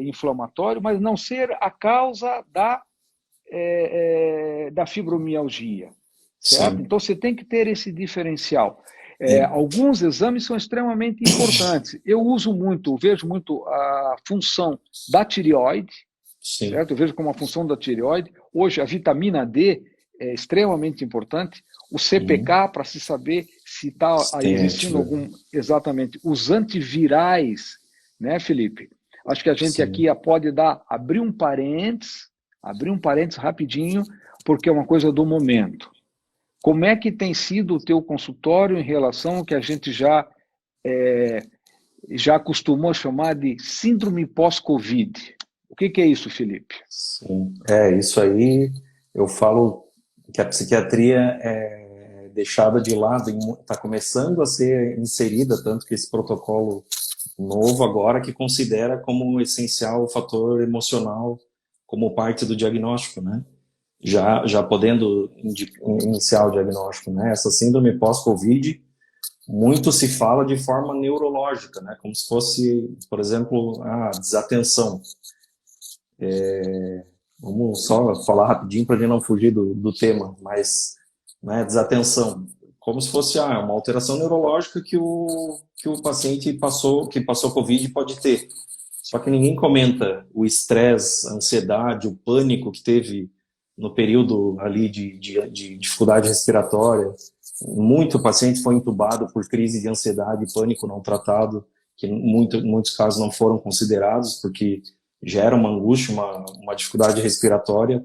inflamatório, mas não ser a causa da fibromialgia. Certo? Então, você tem que ter esse diferencial. Alguns exames são extremamente importantes. Eu vejo muito a função da tireoide, certo? Eu vejo como a função da tireoide. Hoje, a vitamina D é extremamente importante. O CPK, para se saber se está existindo algum... Exatamente. Os antivirais, né, Felipe? Acho que a gente aqui pode abrir um parênteses rapidinho. porque é uma coisa do momento. Como é que tem sido o teu consultório em relação ao que a gente já acostumou chamar de síndrome pós-Covid? O que é isso, Felipe? Sim, isso aí eu falo que a psiquiatria é deixada de lado, está começando a ser inserida, tanto que esse protocolo novo agora que considera como essencial o fator emocional como parte do diagnóstico, né? Já podendo iniciar o diagnóstico, né? Essa síndrome pós-Covid, muito se fala de forma neurológica, né? Como se fosse, por exemplo, a desatenção. Vamos só falar rapidinho para a gente não fugir do tema, mas né, desatenção, como se fosse uma alteração neurológica que o paciente que passou Covid pode ter. Só que ninguém comenta o estresse, a ansiedade, o pânico que teve no período ali de dificuldade respiratória. Muito paciente foi entubado por crise de ansiedade e pânico não tratado, que em muitos casos não foram considerados, porque gera uma angústia, uma dificuldade respiratória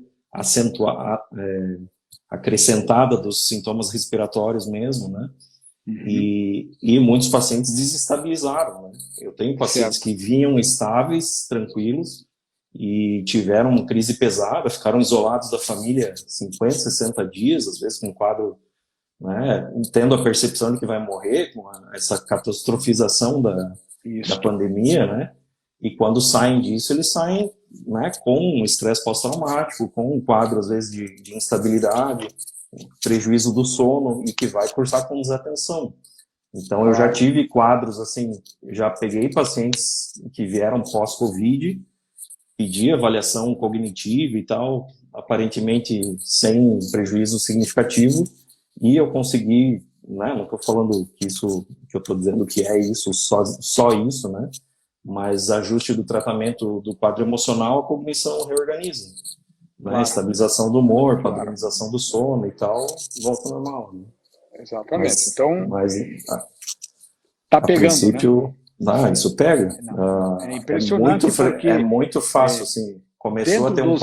acrescentada dos sintomas respiratórios mesmo, né? E muitos pacientes desestabilizaram, né? Eu tenho pacientes que vinham estáveis, tranquilos, e tiveram uma crise pesada, ficaram isolados da família 50, 60 dias, às vezes com um quadro, né, tendo a percepção de que vai morrer, com essa catastrofização da pandemia, né? E quando saem disso, eles saem, né, com um estresse pós-traumático, com um quadro, às vezes, de instabilidade, prejuízo do sono, e que vai cursar com desatenção. Então, eu já tive quadros, assim, já peguei pacientes que vieram pós-Covid, pedi avaliação cognitiva e tal, aparentemente sem prejuízo significativo, e eu consegui, né, não estou falando que isso, que eu estou dizendo que é isso, só isso, né, mas ajuste do tratamento do quadro emocional, a cognição reorganiza. Né, estabilização do humor, padronização do sono e tal, volta ao normal. Né? Exatamente. Mas tá pegando, a princípio, né? Isso pega. É impressionante porque é muito fácil, assim, começou a ter um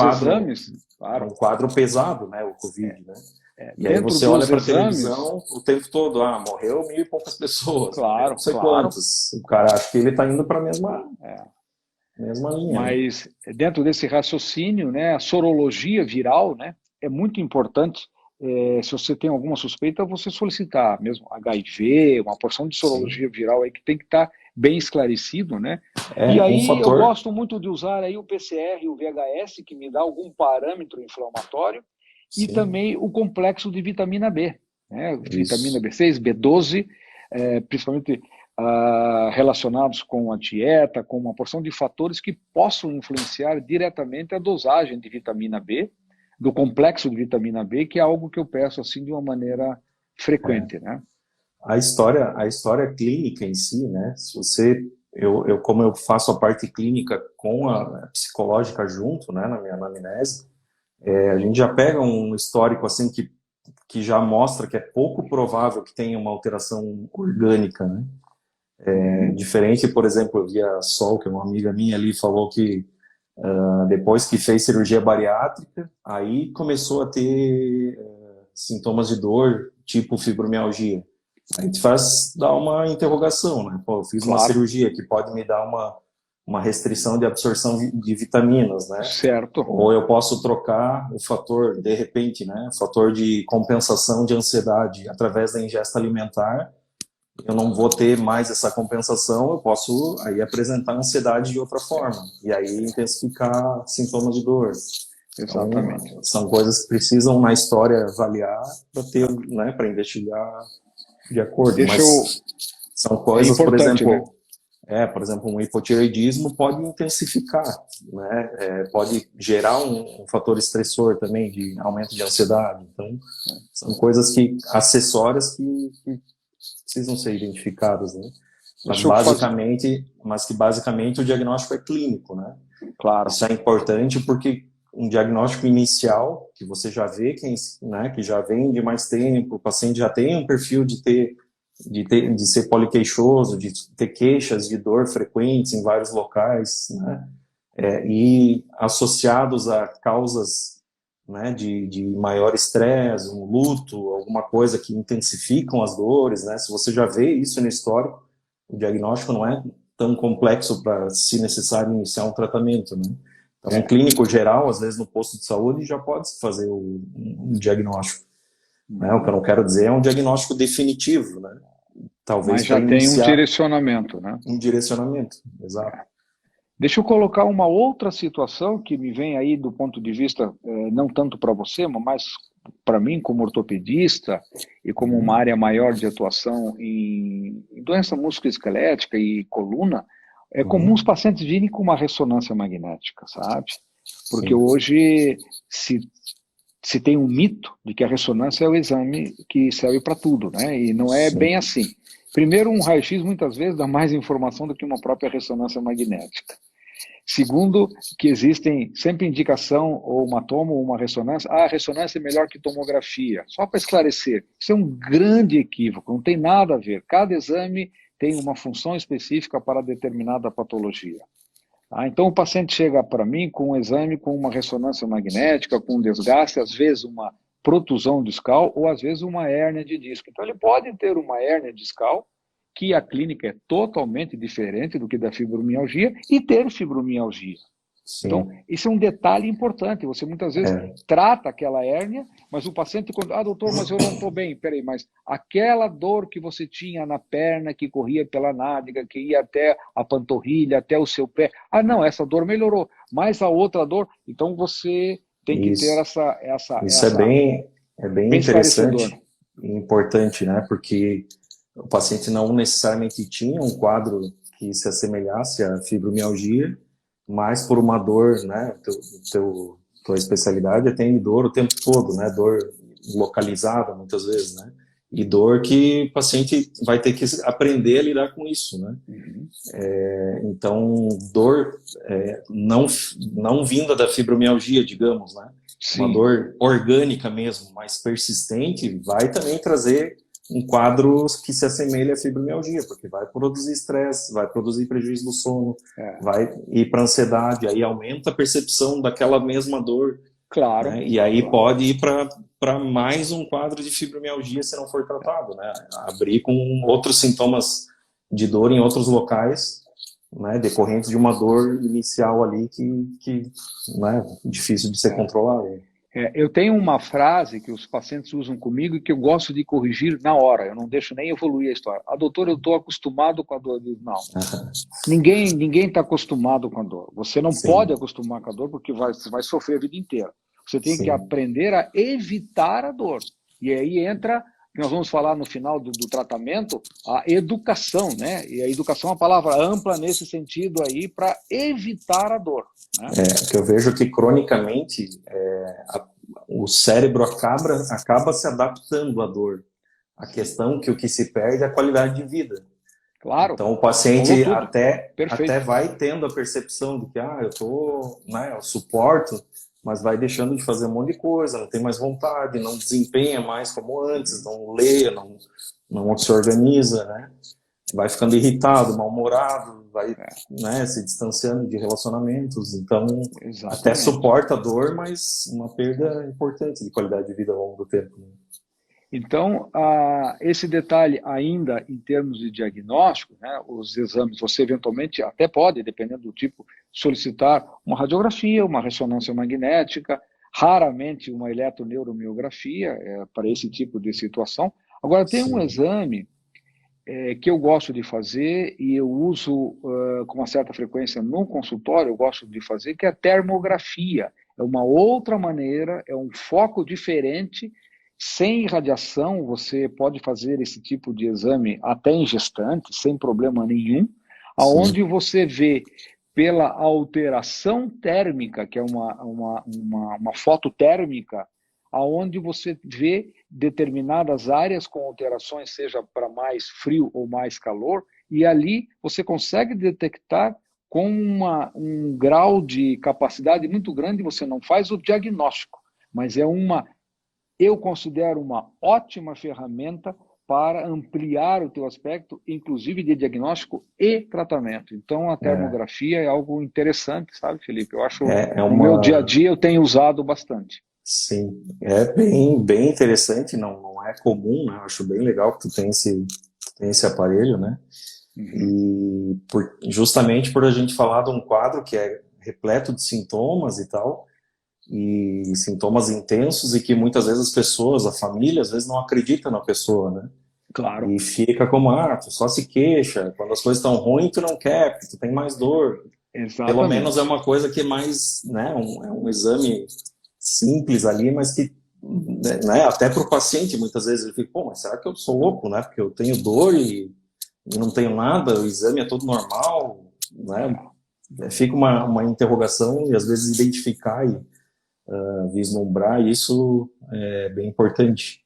quadro pesado, né, o Covid, né? E aí você olha para a televisão o tempo todo, morreu 1.000 e poucas pessoas, não sei quantas. O cara acha que ele está indo para a mesma linha. Mas dentro desse raciocínio, né, a sorologia viral, né, é muito importante. Se você tem alguma suspeita, você solicitar mesmo HIV, uma porção de sorologia viral aí que tem que estar bem esclarecido, né? E aí eu gosto muito de usar aí o PCR e o VHS, que me dá algum parâmetro inflamatório, e também o complexo de vitamina B, né? Vitamina B6, B12, principalmente relacionados com a dieta, com uma porção de fatores que possam influenciar diretamente a dosagem de vitamina B, do complexo de vitamina B, que é algo que eu peço assim de uma maneira frequente, né? A história clínica em si, né? Se você, como eu faço a parte clínica com a psicológica junto, né, na minha anamnese, a gente já pega um histórico assim que já mostra que é pouco provável que tenha uma alteração orgânica, né? Diferente, por exemplo, eu vi a Sol, que é uma amiga minha ali, falou que depois que fez cirurgia bariátrica, aí começou a ter sintomas de dor, tipo fibromialgia. A gente dá uma interrogação, né? Pô, eu fiz uma cirurgia que pode me dar uma restrição de absorção de vitaminas, né? Certo. Ou eu posso trocar o fator, de repente, né? O fator de compensação de ansiedade através da ingesta alimentar. Eu não vou ter mais essa compensação, eu posso aí apresentar ansiedade de outra forma, e aí intensificar sintomas de dor. Exatamente. Então, são coisas que precisam na história avaliar para ter, né, para investigar de acordo. São coisas, por exemplo, né? Por exemplo, um hipotireoidismo pode intensificar, né? Pode gerar um fator estressor também de aumento de ansiedade. Então, são coisas acessórias que precisam ser identificadas, né? Mas que basicamente o diagnóstico é clínico, né? Claro. Isso é importante porque um diagnóstico inicial, que você já vê que já vem de mais tempo, o paciente já tem um perfil de ser poliqueixoso, de ter queixas de dor frequentes em vários locais, né? E associados a causas né, de maior estresse, um luto, alguma coisa que intensificam as dores, né? Se você já vê isso no histórico, o diagnóstico não é tão complexo para, se necessário, iniciar um tratamento, né? Então, um clínico geral, às vezes no posto de saúde, já pode fazer um diagnóstico, né? O que eu não quero dizer é um diagnóstico definitivo, né? Talvez Mas para já tem um iniciar direcionamento, né? um direcionamento, exato. Deixa eu colocar uma outra situação que me vem aí do ponto de vista, não tanto para você, mas para mim como ortopedista e como uma área maior de atuação em doença musculoesquelética e coluna, é comum os pacientes virem com uma ressonância magnética, sabe? Porque Sim. hoje se tem um mito de que a ressonância é o exame que serve para tudo, né? E não é Sim. bem assim. Primeiro, um raio-x muitas vezes dá mais informação do que uma própria ressonância magnética. Segundo, que existem sempre indicação ou uma tomo ou uma ressonância. Ah, a ressonância é melhor que tomografia. Só para esclarecer, isso é um grande equívoco, não tem nada a ver. Cada exame tem uma função específica para determinada patologia. Então o paciente chega para mim com um exame com uma ressonância magnética, com um desgaste, às vezes uma protusão discal ou às vezes uma hérnia de disco. Então ele pode ter uma hérnia discal, que a clínica é totalmente diferente do que da fibromialgia, e ter fibromialgia. Sim. Então, isso é um detalhe importante. Você muitas vezes trata aquela hérnia, mas o paciente, quando, doutor, mas eu não estou bem. Peraí, mas aquela dor que você tinha na perna, que corria pela nádega, que ia até a panturrilha, até o seu pé. Não, essa dor melhorou. Mas a outra dor, então você tem que ter essa Isso é bem interessante e importante, né? Porque o paciente não necessariamente tinha um quadro que se assemelhasse à fibromialgia, mas por uma dor, né? Tua especialidade é ter dor o tempo todo, né? Dor localizada, muitas vezes, né? E dor que o paciente vai ter que aprender a lidar com isso, né? Então, dor não vinda da fibromialgia, digamos, né? Sim. Uma dor orgânica mesmo, mas persistente, vai também trazer um quadro que se assemelha à fibromialgia, porque vai produzir estresse, vai produzir prejuízo do sono, vai ir para ansiedade, aí aumenta a percepção daquela mesma dor. Claro. Né? E aí pode ir para mais um quadro de fibromialgia se não for tratado, né? Abrir com outros sintomas de dor em outros locais, né? Decorrentes de uma dor inicial ali que né? Difícil de ser controlada. Eu tenho uma frase que os pacientes usam comigo e que eu gosto de corrigir na hora, eu não deixo nem evoluir a história. Doutor, eu estou acostumado com a dor. Não, ninguém está acostumado com a dor. Você não pode acostumar com a dor porque você vai sofrer a vida inteira. Você tem que aprender a evitar a dor. E aí entra, nós vamos falar no final do tratamento, a educação, né? E a educação é uma palavra ampla nesse sentido aí, para evitar a dor. Né? Que eu vejo que cronicamente o cérebro acaba se adaptando à dor. A questão que o que se perde é a qualidade de vida. Claro. Então o paciente até vai tendo a percepção de que eu suporto, mas vai deixando de fazer um monte de coisa, não tem mais vontade, não desempenha mais como antes, não lê, não se organiza, né? Vai ficando irritado, mal-humorado, vai se distanciando de relacionamentos, então até suporta a dor, mas uma perda importante de qualidade de vida ao longo do tempo. Né? Então, esse detalhe ainda em termos de diagnóstico, né, os exames, você eventualmente até pode, dependendo do tipo, solicitar uma radiografia, uma ressonância magnética, raramente uma eletroneuromiografia para esse tipo de situação. Agora, tem um exame que eu gosto de fazer e eu uso com uma certa frequência no consultório, eu gosto de fazer, que é a termografia. É uma outra maneira, é um foco diferente. Sem radiação, você pode fazer esse tipo de exame até em gestante, sem problema nenhum, aonde você vê pela alteração térmica, que é uma foto térmica, aonde você vê determinadas áreas com alterações, seja para mais frio ou mais calor, e ali você consegue detectar com um grau de capacidade muito grande, você não faz o diagnóstico, mas eu considero uma ótima ferramenta para ampliar o teu aspecto, inclusive de diagnóstico e tratamento. Então, a termografia é algo interessante, sabe, Felipe? Eu acho, no meu dia a dia, eu tenho usado bastante. sim. É bem interessante, não é comum, né? Eu acho bem legal que tu tem esse aparelho, né? Uhum. E justamente por a gente falar de um quadro que é repleto de sintomas e tal, e sintomas intensos, e que muitas vezes as pessoas, a família, às vezes não acredita na pessoa, né? Claro, E fica como, tu só se queixa, quando as coisas estão ruins, tu não quer, porque tu tem mais dor. Pelo menos é exatamente. uma coisa que é mais, né, é um exame simples ali, mas que, né, até para o paciente, muitas vezes ele fica, pô, mas será que eu sou louco, né? Porque eu tenho dor e não tenho nada, o exame é todo normal, né? É. Fica uma interrogação e às vezes identificar e vislumbrar isso é bem importante,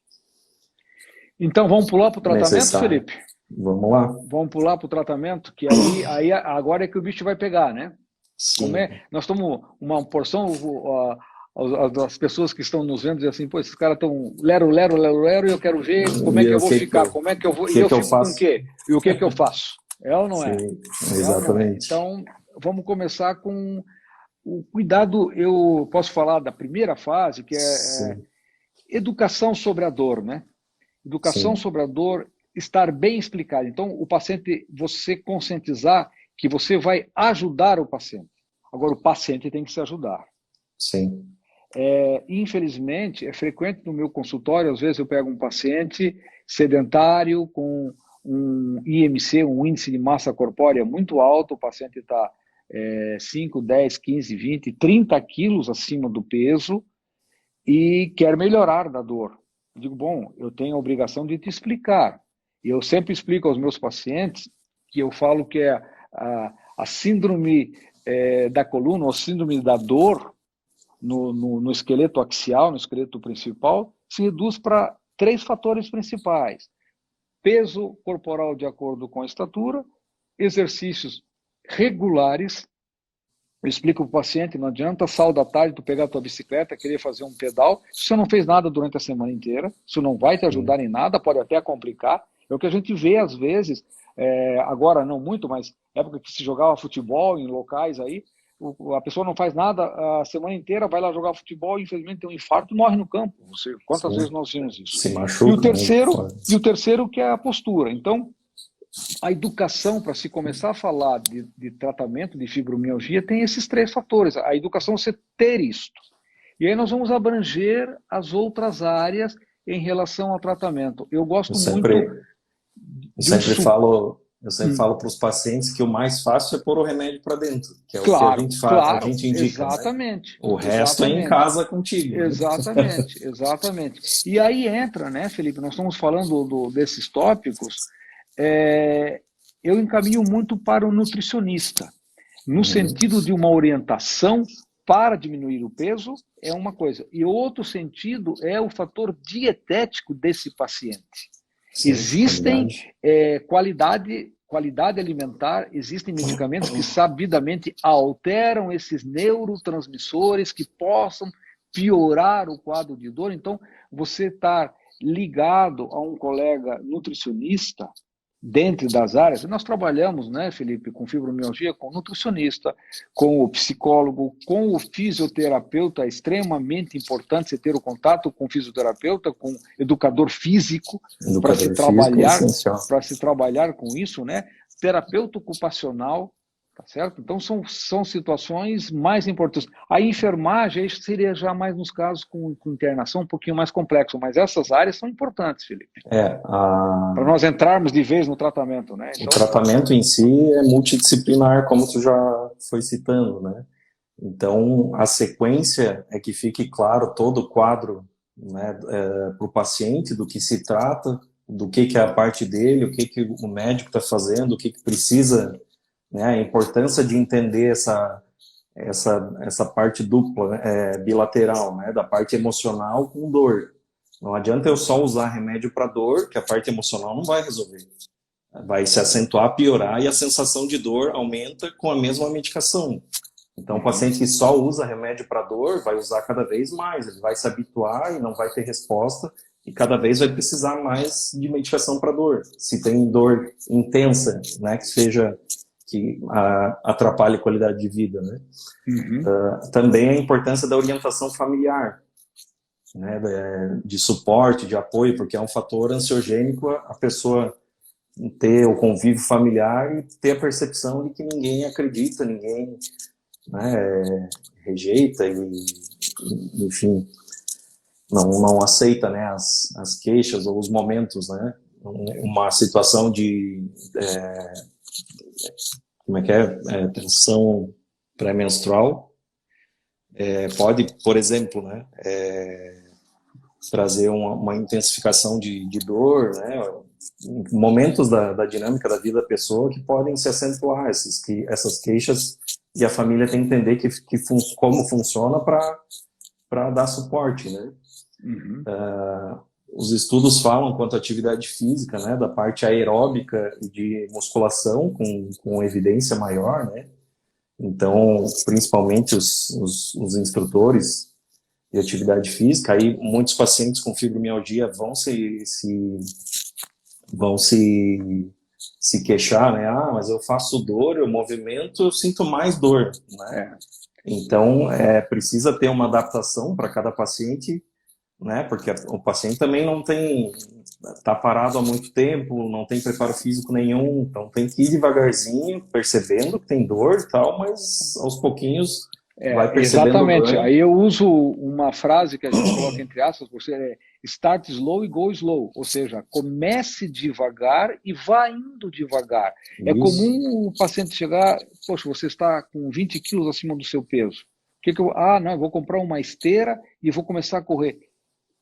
Então, vamos pular para o tratamento, necessário. Felipe? Vamos lá. Vamos pular para o tratamento, que aí agora é que o bicho vai pegar, né? Sim, Nós estamos uma porção, as pessoas que estão nos vendo dizem assim, pô, esses caras estão lero, lero, lero, lero, e eu quero ver como é e que eu o vou ficar, como é que eu o vou, e que eu que eu fico com o faço? quê? E o que que eu faço? É ou não é? Sim, É ou não é? exatamente. Então, vamos começar com o cuidado, eu posso falar da primeira fase, que é Sim, educação sobre a dor, né? Educação sim, sobre a dor, estar bem explicado. Então, o paciente, você conscientizar que você vai ajudar o paciente. Agora, o paciente tem que se ajudar. sim, Infelizmente, é frequente no meu consultório, às vezes eu pego um paciente sedentário com um IMC, um índice de massa corpórea muito alto, o paciente está 5, 10, 15, 20, 30 quilos acima do peso e quer melhorar da dor. Eu digo, bom, eu tenho a obrigação de te explicar. E eu sempre explico aos meus pacientes que eu falo que é a síndrome da coluna, ou síndrome da dor, no esqueleto axial, no esqueleto principal, se reduz para 3 fatores principais: peso corporal de acordo com a estatura, exercícios regulares. Eu explico para o paciente, não adianta sábado da tarde tu pegar a tua bicicleta, querer fazer um pedal, se você não fez nada durante a semana inteira, isso não vai te ajudar sim, em nada, pode até complicar. É o que a gente vê às vezes, agora não muito, mas época que se jogava futebol em locais aí, a pessoa não faz nada a semana inteira, vai lá jogar futebol e infelizmente tem um infarto e morre no campo. Quantas vezes sim. nós vimos isso? Se E o machuca, né? terceiro, e o terceiro que é a postura. Então, a educação, para se começar a falar de tratamento de fibromialgia, tem esses 3 fatores. A educação é você ter isto. E aí nós vamos abranger as outras áreas em relação ao tratamento. Eu Eu gosto muito sempre, eu de um sempre suco. falo, eu sempre falo para os pacientes que o mais fácil é pôr o remédio para dentro, que é o que a Claro, gente faz, a claro, gente indica, né? exatamente, O resto é em exatamente, casa contigo, né? exatamente, exatamente. E aí entra, né, Felipe, nós estamos falando desses tópicos, eu encaminho muito para o nutricionista, no Uhum. sentido de uma orientação para diminuir o peso, é uma coisa. E outro sentido é o fator dietético desse paciente. Sim, Existem qualidade. qualidade alimentar, existem medicamentos que sabidamente alteram esses neurotransmissores que possam piorar o quadro de dor. Então, você estar ligado a um colega nutricionista dentro das áreas, nós trabalhamos, né, Felipe, com fibromialgia, com o nutricionista, com o psicólogo, com o fisioterapeuta, é extremamente importante você ter o contato com o fisioterapeuta, com o educador físico, para se Educador físico é trabalhar, essencial. com isso, né? Terapeuta ocupacional, tá certo? Então são situações mais importantes. A enfermagem seria já mais nos casos com internação um pouquinho mais complexo, mas essas áreas são importantes, Felipe, É, para nós entrarmos de vez no tratamento, né? o Então, tratamento em si é multidisciplinar, como tu já foi citando, né? Então, a sequência é que fique claro todo o quadro, né, para o paciente, do que se trata, do que é a parte dele, o que o médico está fazendo, o que precisa, né, a importância de entender essa parte dupla, né, bilateral, né, da parte emocional com dor. Não adianta eu só usar remédio para dor, que a parte emocional não vai resolver. Vai se acentuar, piorar, e a sensação de dor aumenta com a mesma medicação. Então, o paciente que só usa remédio para dor vai usar cada vez mais, ele vai se habituar e não vai ter resposta, e cada vez vai precisar mais de medicação para dor. Se tem dor intensa, né, que seja que atrapalhe a qualidade de vida, né? uhum, Também a importância da orientação familiar. né, de suporte, de apoio, porque é um fator ansiogênico a pessoa ter o convívio familiar e ter a percepção de que ninguém acredita, ninguém, né, rejeita e, enfim, não aceita, né, as queixas ou os momentos, né, uma situação de como é que tensão pré-menstrual pode, por exemplo, né, trazer uma intensificação de dor, né, momentos da dinâmica da vida da pessoa que podem se acentuar essas queixas, e a família tem que entender como funciona para dar suporte, né? Uhum. Os estudos falam quanto à atividade física, né, da parte aeróbica e de musculação com evidência maior, né? Então, principalmente os instrutores de atividade física, aí muitos pacientes com fibromialgia vão se queixar, né? Ah, mas eu faço dor, eu movimento, eu sinto mais dor, né? Então, precisa ter uma adaptação para cada paciente, né? Porque o paciente também está parado há muito tempo, não tem preparo físico nenhum, então tem que ir devagarzinho, percebendo que tem dor e tal, mas aos pouquinhos vai percebendo o Exatamente. ganho. Aí eu uso uma frase que a gente coloca entre aspas, start slow e go slow, ou seja, comece devagar e vá indo devagar. Isso. É comum o paciente chegar, poxa, você está com 20 quilos acima do seu peso. Não, eu vou comprar uma esteira e vou começar a correr.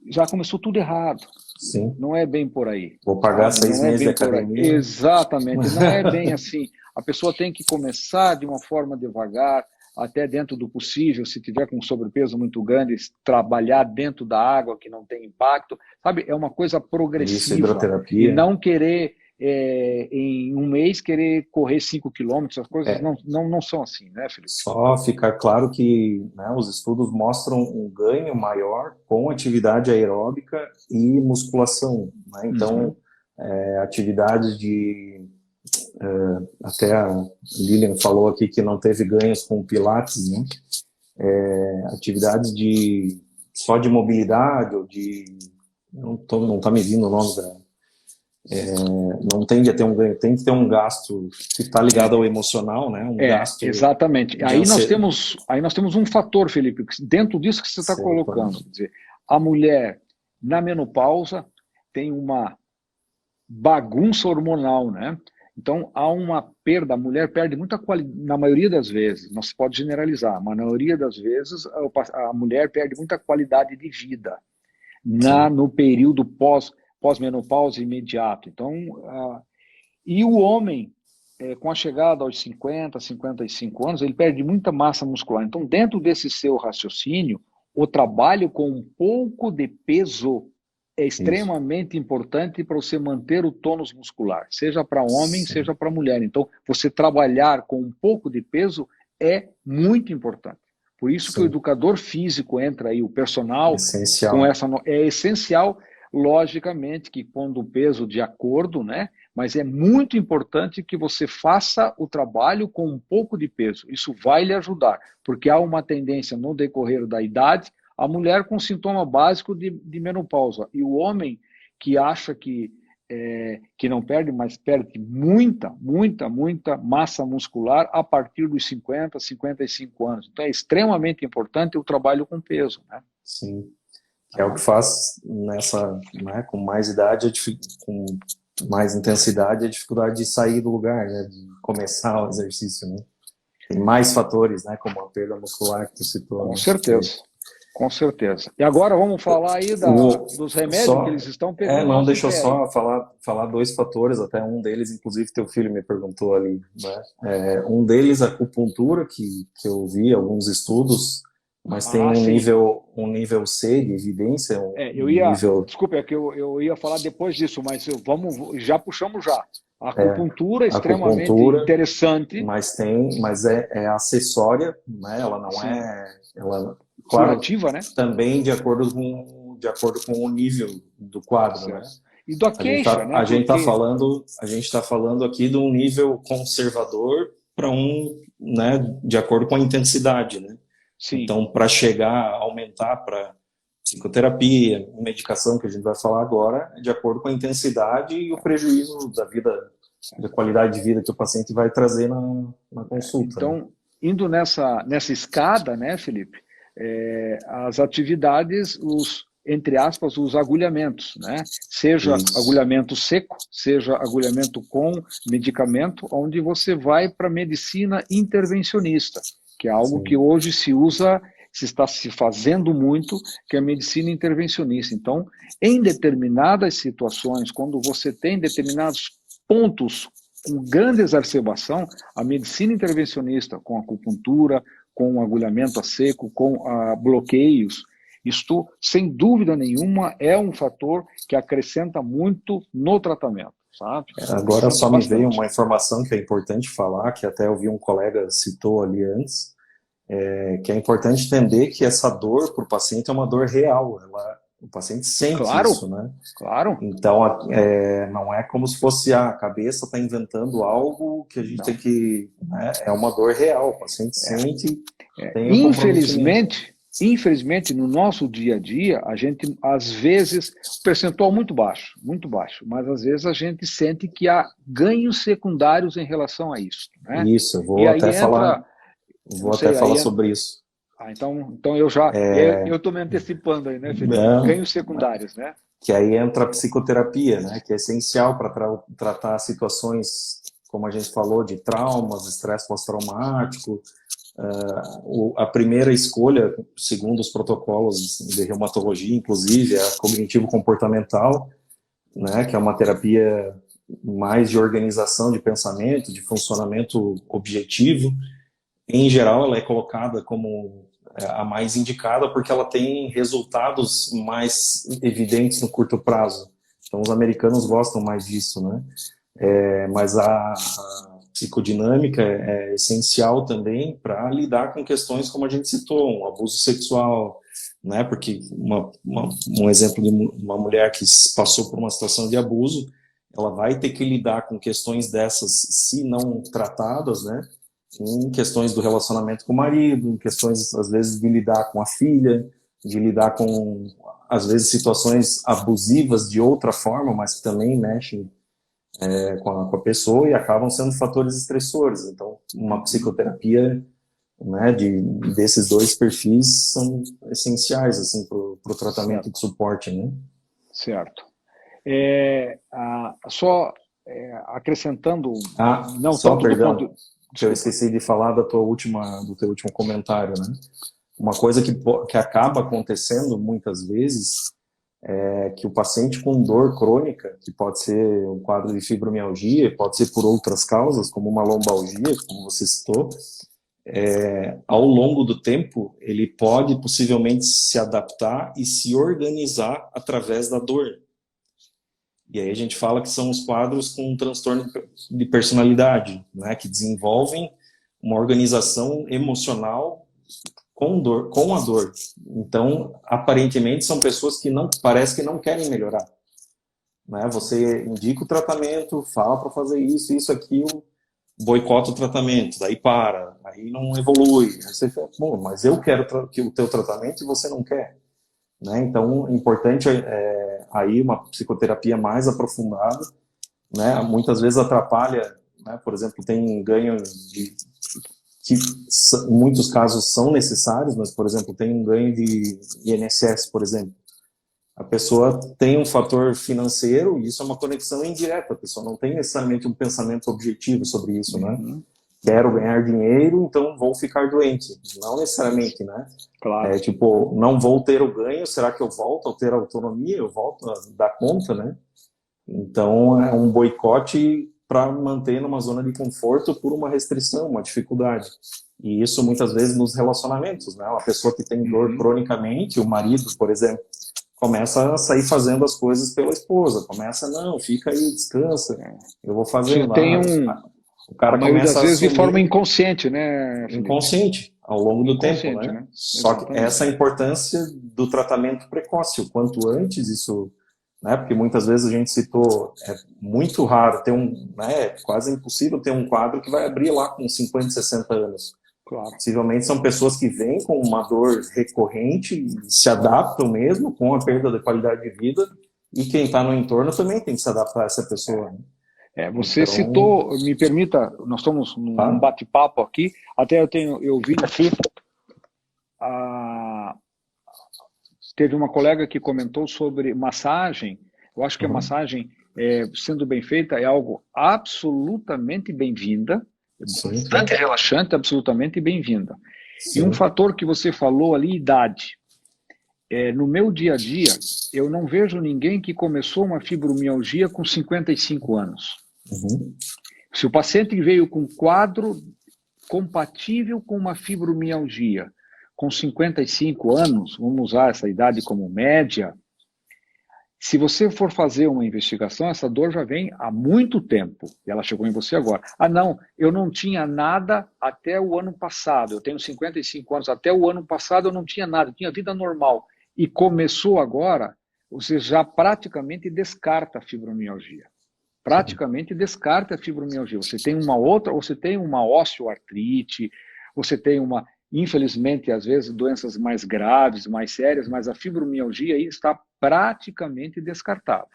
Já começou tudo errado. Sim. Não é bem por aí. Vou pagar 6 meses de academia. Exatamente, não é bem assim. A pessoa tem que começar de uma forma devagar, até dentro do possível, se tiver com sobrepeso muito grande, trabalhar dentro da água que não tem impacto, sabe? É uma coisa progressiva. Isso, hidroterapia. E não querer, em um mês, querer correr 5 quilômetros, as coisas não são assim, né, Felipe? Só ficar claro que, né, os estudos mostram um ganho maior com atividade aeróbica e musculação, né? Então, atividades até a Lilian falou aqui que não teve ganhos com pilates, né? Atividades só de mobilidade ou não está me vindo o nome não tende a ter um ganho, tem que ter um gasto que está ligado ao emocional, né? Gasto. Exatamente. Aí nós temos um fator, Felipe, dentro disso que você está colocando. Quer dizer, a mulher na menopausa tem uma bagunça hormonal, né? Então, há uma perda, a mulher perde muita qualidade, na maioria das vezes, não se pode generalizar, mas na maioria das vezes a mulher perde muita qualidade de vida no período pós-menopausa imediato. Então, e o homem, com a chegada aos 50, 55 anos, ele perde muita massa muscular. Então, dentro desse seu raciocínio, o trabalho com um pouco de peso é extremamente importante para você manter o tônus muscular, seja para homem, seja para mulher. Então, você trabalhar com um pouco de peso é muito importante. Por isso que o educador físico entra aí, o personal, com essa é essencial, logicamente, que pondo o peso de acordo, né? Mas é muito importante que você faça o trabalho com um pouco de peso. Isso vai lhe ajudar, porque há uma tendência no decorrer da idade, a mulher com sintoma básico de menopausa, e o homem que acha que não perde, mas perde muita massa muscular a partir dos 50, 55 anos. Então é extremamente importante o trabalho com peso, né? Sim. É o que faz né, com mais idade, com mais intensidade, a dificuldade de sair do lugar, né, de começar o exercício, né? Tem mais fatores, né, como a perda muscular que tu citou. Com certeza. Com certeza. E agora vamos falar aí dos remédios que eles estão pegando. Deixa eu só falar 2 fatores, até um deles, inclusive, teu filho me perguntou ali, né? Um deles, a acupuntura, que eu vi alguns estudos, mas tem um nível C de evidência. Desculpa, é que eu ia falar depois disso, mas já puxamos já. A acupuntura é extremamente interessante. Mas é acessória, né? Ela não ela, claro, curativa, né? Também de acordo com o nível do quadro, né? E da queixa, né? A gente está falando aqui de um nível conservador para né, de acordo com a intensidade, né? Sim. Então, para chegar a aumentar para psicoterapia, medicação, que a gente vai falar agora, de acordo com a intensidade e o prejuízo da vida, da qualidade de vida que o paciente vai trazer na consulta. Né? Então, indo nessa escada, né, Felipe, as atividades, entre aspas, os agulhamentos, né? Seja Isso. agulhamento seco, seja agulhamento com medicamento, onde você vai para a medicina intervencionista, que é algo que hoje se está se fazendo muito, que é a medicina intervencionista. Então, em determinadas situações, quando você tem determinados pontos com grande exacerbação, a medicina intervencionista, com acupuntura, com agulhamento a seco, com bloqueios, isto, sem dúvida nenhuma, é um fator que acrescenta muito no tratamento, sabe? Agora só me veio uma informação que é importante falar, que até eu vi um colega citou ali antes, que é importante entender que essa dor para o paciente é uma dor real, o paciente sente isso, né? Claro. Então, não é como se fosse a cabeça está inventando algo que a gente tem que... Né? É uma dor real, o paciente sente... Tem Infelizmente, no nosso dia a dia, a gente, às vezes, percentual muito baixo, mas às vezes a gente sente que há ganhos secundários em relação a isso. Né? Isso, eu vou até falar sobre isso. Então eu estou me antecipando aí, né, Felipe? Ganhos secundários, né? Que aí entra a psicoterapia, né? Que é essencial para tratar situações, como a gente falou, de traumas, estresse pós-traumático. A primeira escolha, segundo os protocolos de reumatologia, inclusive, é a cognitivo-comportamental, né? Que é uma terapia mais de organização de pensamento, de funcionamento objetivo. Em geral, ela é colocada como a mais indicada porque ela tem resultados mais evidentes no curto prazo. Então, os americanos gostam mais disso, né? Mas a psicodinâmica é essencial também para lidar com questões como a gente citou, um abuso sexual, né? Porque um exemplo de uma mulher que passou por uma situação de abuso, ela vai ter que lidar com questões dessas, se não tratadas, né? Em questões do relacionamento com o marido, em questões, às vezes, de lidar com a filha, de lidar com, às vezes, situações abusivas de outra forma, mas que também mexem com a pessoa e acabam sendo fatores estressores. Então, uma psicoterapia, né, desses dois perfis são essenciais assim, para o tratamento de suporte. Né? Certo. Acrescentando... perdão. Eu esqueci de falar do teu último comentário, né? Uma coisa que acaba acontecendo muitas vezes é que o paciente com dor crônica, que pode ser um quadro de fibromialgia, pode ser por outras causas, como uma lombalgia, como você citou, ao longo do tempo, ele pode possivelmente se adaptar e se organizar através da dor. E aí a gente fala que são os quadros com um transtorno de personalidade, né, que desenvolvem uma organização emocional com a dor. Então, aparentemente, são pessoas que parece que não querem melhorar. Né? Você indica o tratamento, fala para fazer isso, aquilo, boicota o tratamento, daí aí não evolui. Aí você fala, bom, mas eu quero o teu tratamento e você não quer. Né? Então, importante aí uma psicoterapia mais aprofundada, né? Muitas vezes atrapalha, né? Por exemplo, tem ganho que em muitos casos são necessários, mas, por exemplo, tem um ganho de INSS, por exemplo. A pessoa tem um fator financeiro e isso é uma conexão indireta, a pessoa não tem necessariamente um pensamento objetivo sobre isso, né? Quero ganhar dinheiro, então vou ficar doente. Não necessariamente, né? Claro. Não vou ter o ganho, será que eu volto a ter autonomia? Eu volto a dar conta, né? Então, é um boicote para manter numa zona de conforto por uma restrição, uma dificuldade. E isso, muitas vezes, nos relacionamentos, né? Uma pessoa que tem dor cronicamente, o marido, por exemplo, começa a sair fazendo as coisas pela esposa. Começa, não, fica aí, descansa, eu vou fazer lá. O cara começa às vezes de forma inconsciente, né, Felipe? Inconsciente, ao longo do tempo, né? Só que essa é a importância do tratamento precoce, o quanto antes isso, né? Porque muitas vezes a gente citou, é muito raro ter né? É quase impossível ter um quadro que vai abrir lá com 50, 60 anos. Claro. Possivelmente são pessoas que vêm com uma dor recorrente e se adaptam mesmo com a perda da qualidade de vida, e quem está no entorno também tem que se adaptar a essa pessoa. Você Então, citou, me permita, nós estamos num bate-papo aqui, até eu vi aqui, teve uma colega que comentou sobre massagem. Eu acho que a massagem, sendo bem feita, é algo absolutamente bem-vinda, bastante relaxante, absolutamente bem-vinda. E um fator que você falou ali, idade. No meu dia a dia, eu não vejo ninguém que começou uma fibromialgia com 55 anos. Se o paciente veio com um quadro compatível com uma fibromialgia, com 55 anos, vamos usar essa idade como média, se você for fazer uma investigação, essa dor já vem há muito tempo, e ela chegou em você agora. Ah, não, eu não tinha nada até o ano passado, eu tenho 55 anos, até o ano passado eu não tinha nada, eu tinha vida normal, e começou agora, você já praticamente descarta a fibromialgia. Praticamente descarta a fibromialgia. Você tem uma outra, você tem uma osteoartrite, você tem uma, infelizmente, às vezes, doenças mais graves, mais sérias, mas a fibromialgia aí está praticamente descartada.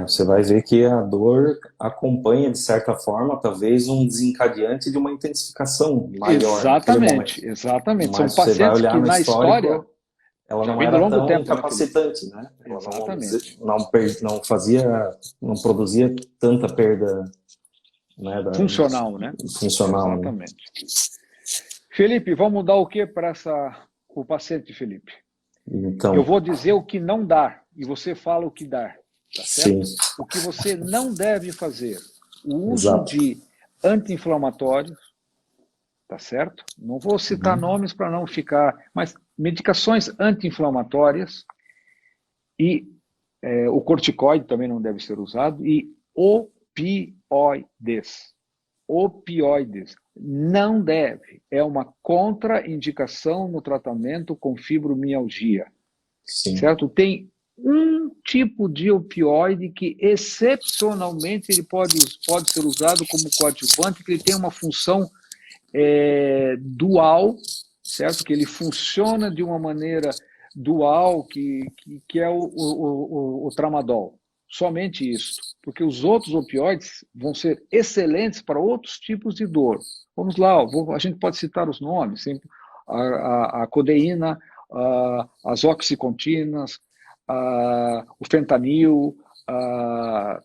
Você vai ver que a dor acompanha, de certa forma, talvez um desencadeante de uma intensificação maior. Exatamente, exatamente. Mas são pacientes que na história ela já não vem de era longo tão tempo, incapacitante, né? Ela exatamente. não produzia tanta perda, né, funcional, né? Funcional. Exatamente. Né? Felipe, vamos dar o que para o paciente, Felipe? Então, eu vou dizer o que não dá e você fala o que dá, tá certo? Sim. O que você não deve fazer, o uso de anti-inflamatórios, tá certo? Não vou citar nomes para não ficar, mas medicações anti-inflamatórias e o corticoide também não deve ser usado, e opioides. Opioides não deve, é uma contraindicação no tratamento com fibromialgia. Sim. Certo? Tem um tipo de opioide que, excepcionalmente, ele pode ser usado como coadjuvante, que ele tem uma função dual, certo? Que ele funciona de uma maneira dual, que é o tramadol. Somente isso. Porque os outros opioides vão ser excelentes para outros tipos de dor. Vamos lá, a gente pode citar os nomes, a codeína, as oxicontinas, o fentanil,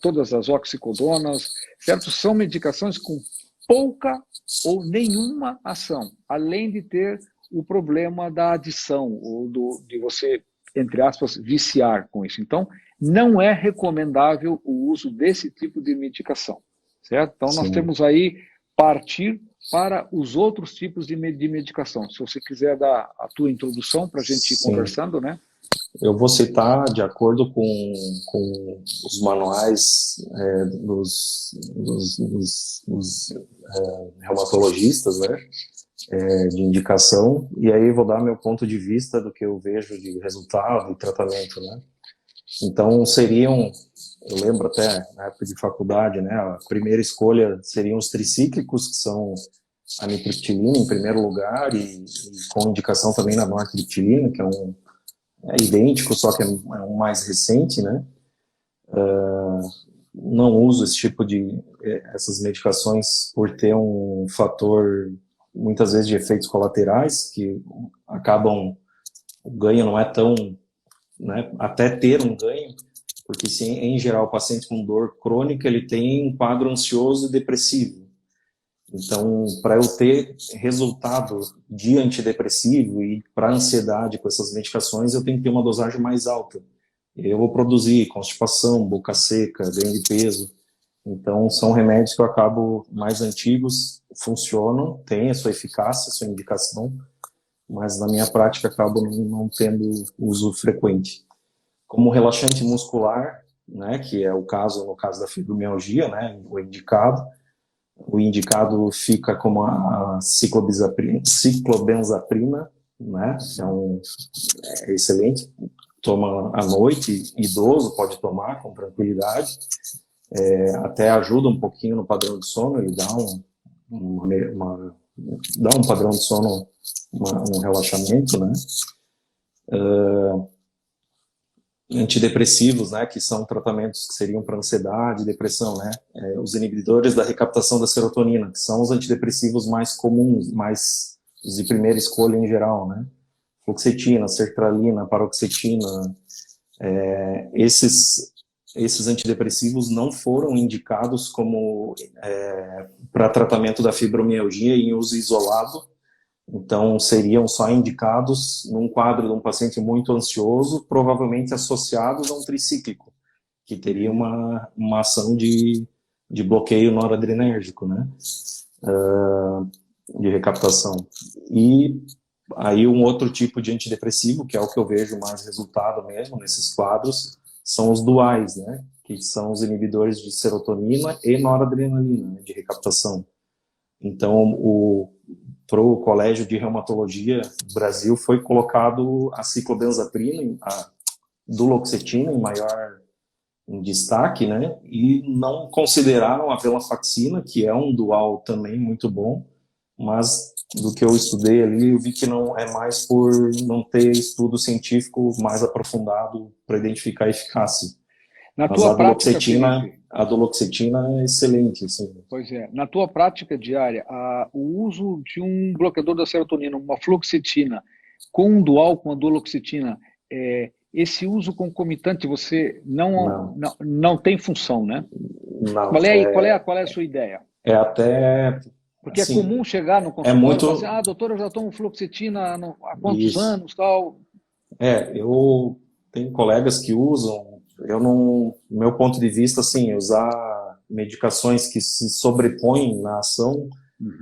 todas as oxicodonas, certo? São medicações com pouca ou nenhuma ação, além de ter o problema da adição, ou de você, entre aspas, viciar com isso. Então, não é recomendável o uso desse tipo de medicação, certo? Então, nós temos aí partir para os outros tipos de medicação. Se você quiser dar a tua introdução para a gente ir conversando, né? Eu vou citar, de acordo com os manuais dos reumatologistas, né, de indicação, e aí vou dar meu ponto de vista do que eu vejo de resultado e tratamento, né. Então, eu lembro até na época de faculdade, né, a primeira escolha seriam os tricíclicos, que são a amitriptilina em primeiro lugar, e com indicação também na nortriptilina, que é idêntico, só que é um mais recente, né? Não uso essas medicações por ter um fator, muitas vezes, de efeitos colaterais, que acabam, o ganho não é tão, né? Até ter um ganho, porque se, em geral, o paciente com dor crônica, ele tem um quadro ansioso e depressivo. Então, para eu ter resultado de antidepressivo e para ansiedade com essas medicações, eu tenho que ter uma dosagem mais alta. Eu vou produzir constipação, boca seca, ganho de peso. Então, são remédios que eu acabo mais antigos, funcionam, têm a sua eficácia, a sua indicação, mas na minha prática acabo não tendo uso frequente. Como relaxante muscular, né, que é no caso da fibromialgia, né, o indicado fica como a ciclobenzaprina, né? É excelente, toma à noite, idoso pode tomar com tranquilidade, até ajuda um pouquinho no padrão de sono, ele dá uma dá um padrão de sono, um relaxamento, né? Antidepressivos, né, que são tratamentos que seriam para ansiedade, depressão, né, os inibidores da recaptação da serotonina, que são os antidepressivos mais comuns, mais os de primeira escolha em geral, né, fluoxetina, sertralina, paroxetina, esses antidepressivos não foram indicados como para tratamento da fibromialgia em uso isolado. Então, seriam só indicados num quadro de um paciente muito ansioso, provavelmente associados a um tricíclico, que teria uma ação de bloqueio noradrenérgico, né? De recaptação. E aí um outro tipo de antidepressivo, que é o que eu vejo mais resultado mesmo nesses quadros, são os duais, né? Que são os inibidores de serotonina e noradrenalina, né? De recaptação. Então, para o Colégio de Reumatologia do Brasil foi colocado a ciclobenzaprina, a duloxetina em destaque, né? E não consideraram a venlafaxina, que é um dual também muito bom, mas do que eu estudei ali, eu vi que não é mais por não ter estudo científico mais aprofundado para identificar a eficácia. Na Mas tua prática, Felipe, a duloxetina é excelente, assim. pois é, na tua prática diária, o uso de um bloqueador da serotonina, uma fluoxetina, com um dual com a duloxetina, esse uso concomitante você não tem função, né? Não, Qual é a sua ideia? é até... Porque assim, é comum chegar no consultório e falar assim, doutor, eu já tomo fluoxetina há quantos anos, tal. Eu tenho colegas que usam, meu ponto de vista, assim, usar medicações que se sobrepõem na ação,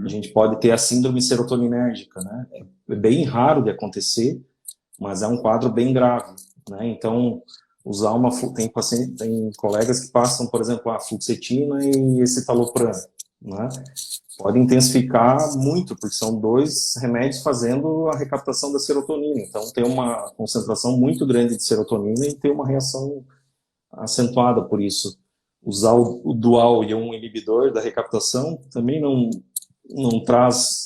a gente pode ter a síndrome serotoninérgica, né? É bem raro de acontecer, mas é um quadro bem grave, né? Então, usar tem colegas que passam, por exemplo, a fluoxetina e escitalopram, né? Pode intensificar muito, porque são dois remédios fazendo a recaptação da serotonina. Então, tem uma concentração muito grande de serotonina e tem uma reação acentuada por isso. Usar o dual e um inibidor da recaptação também não traz,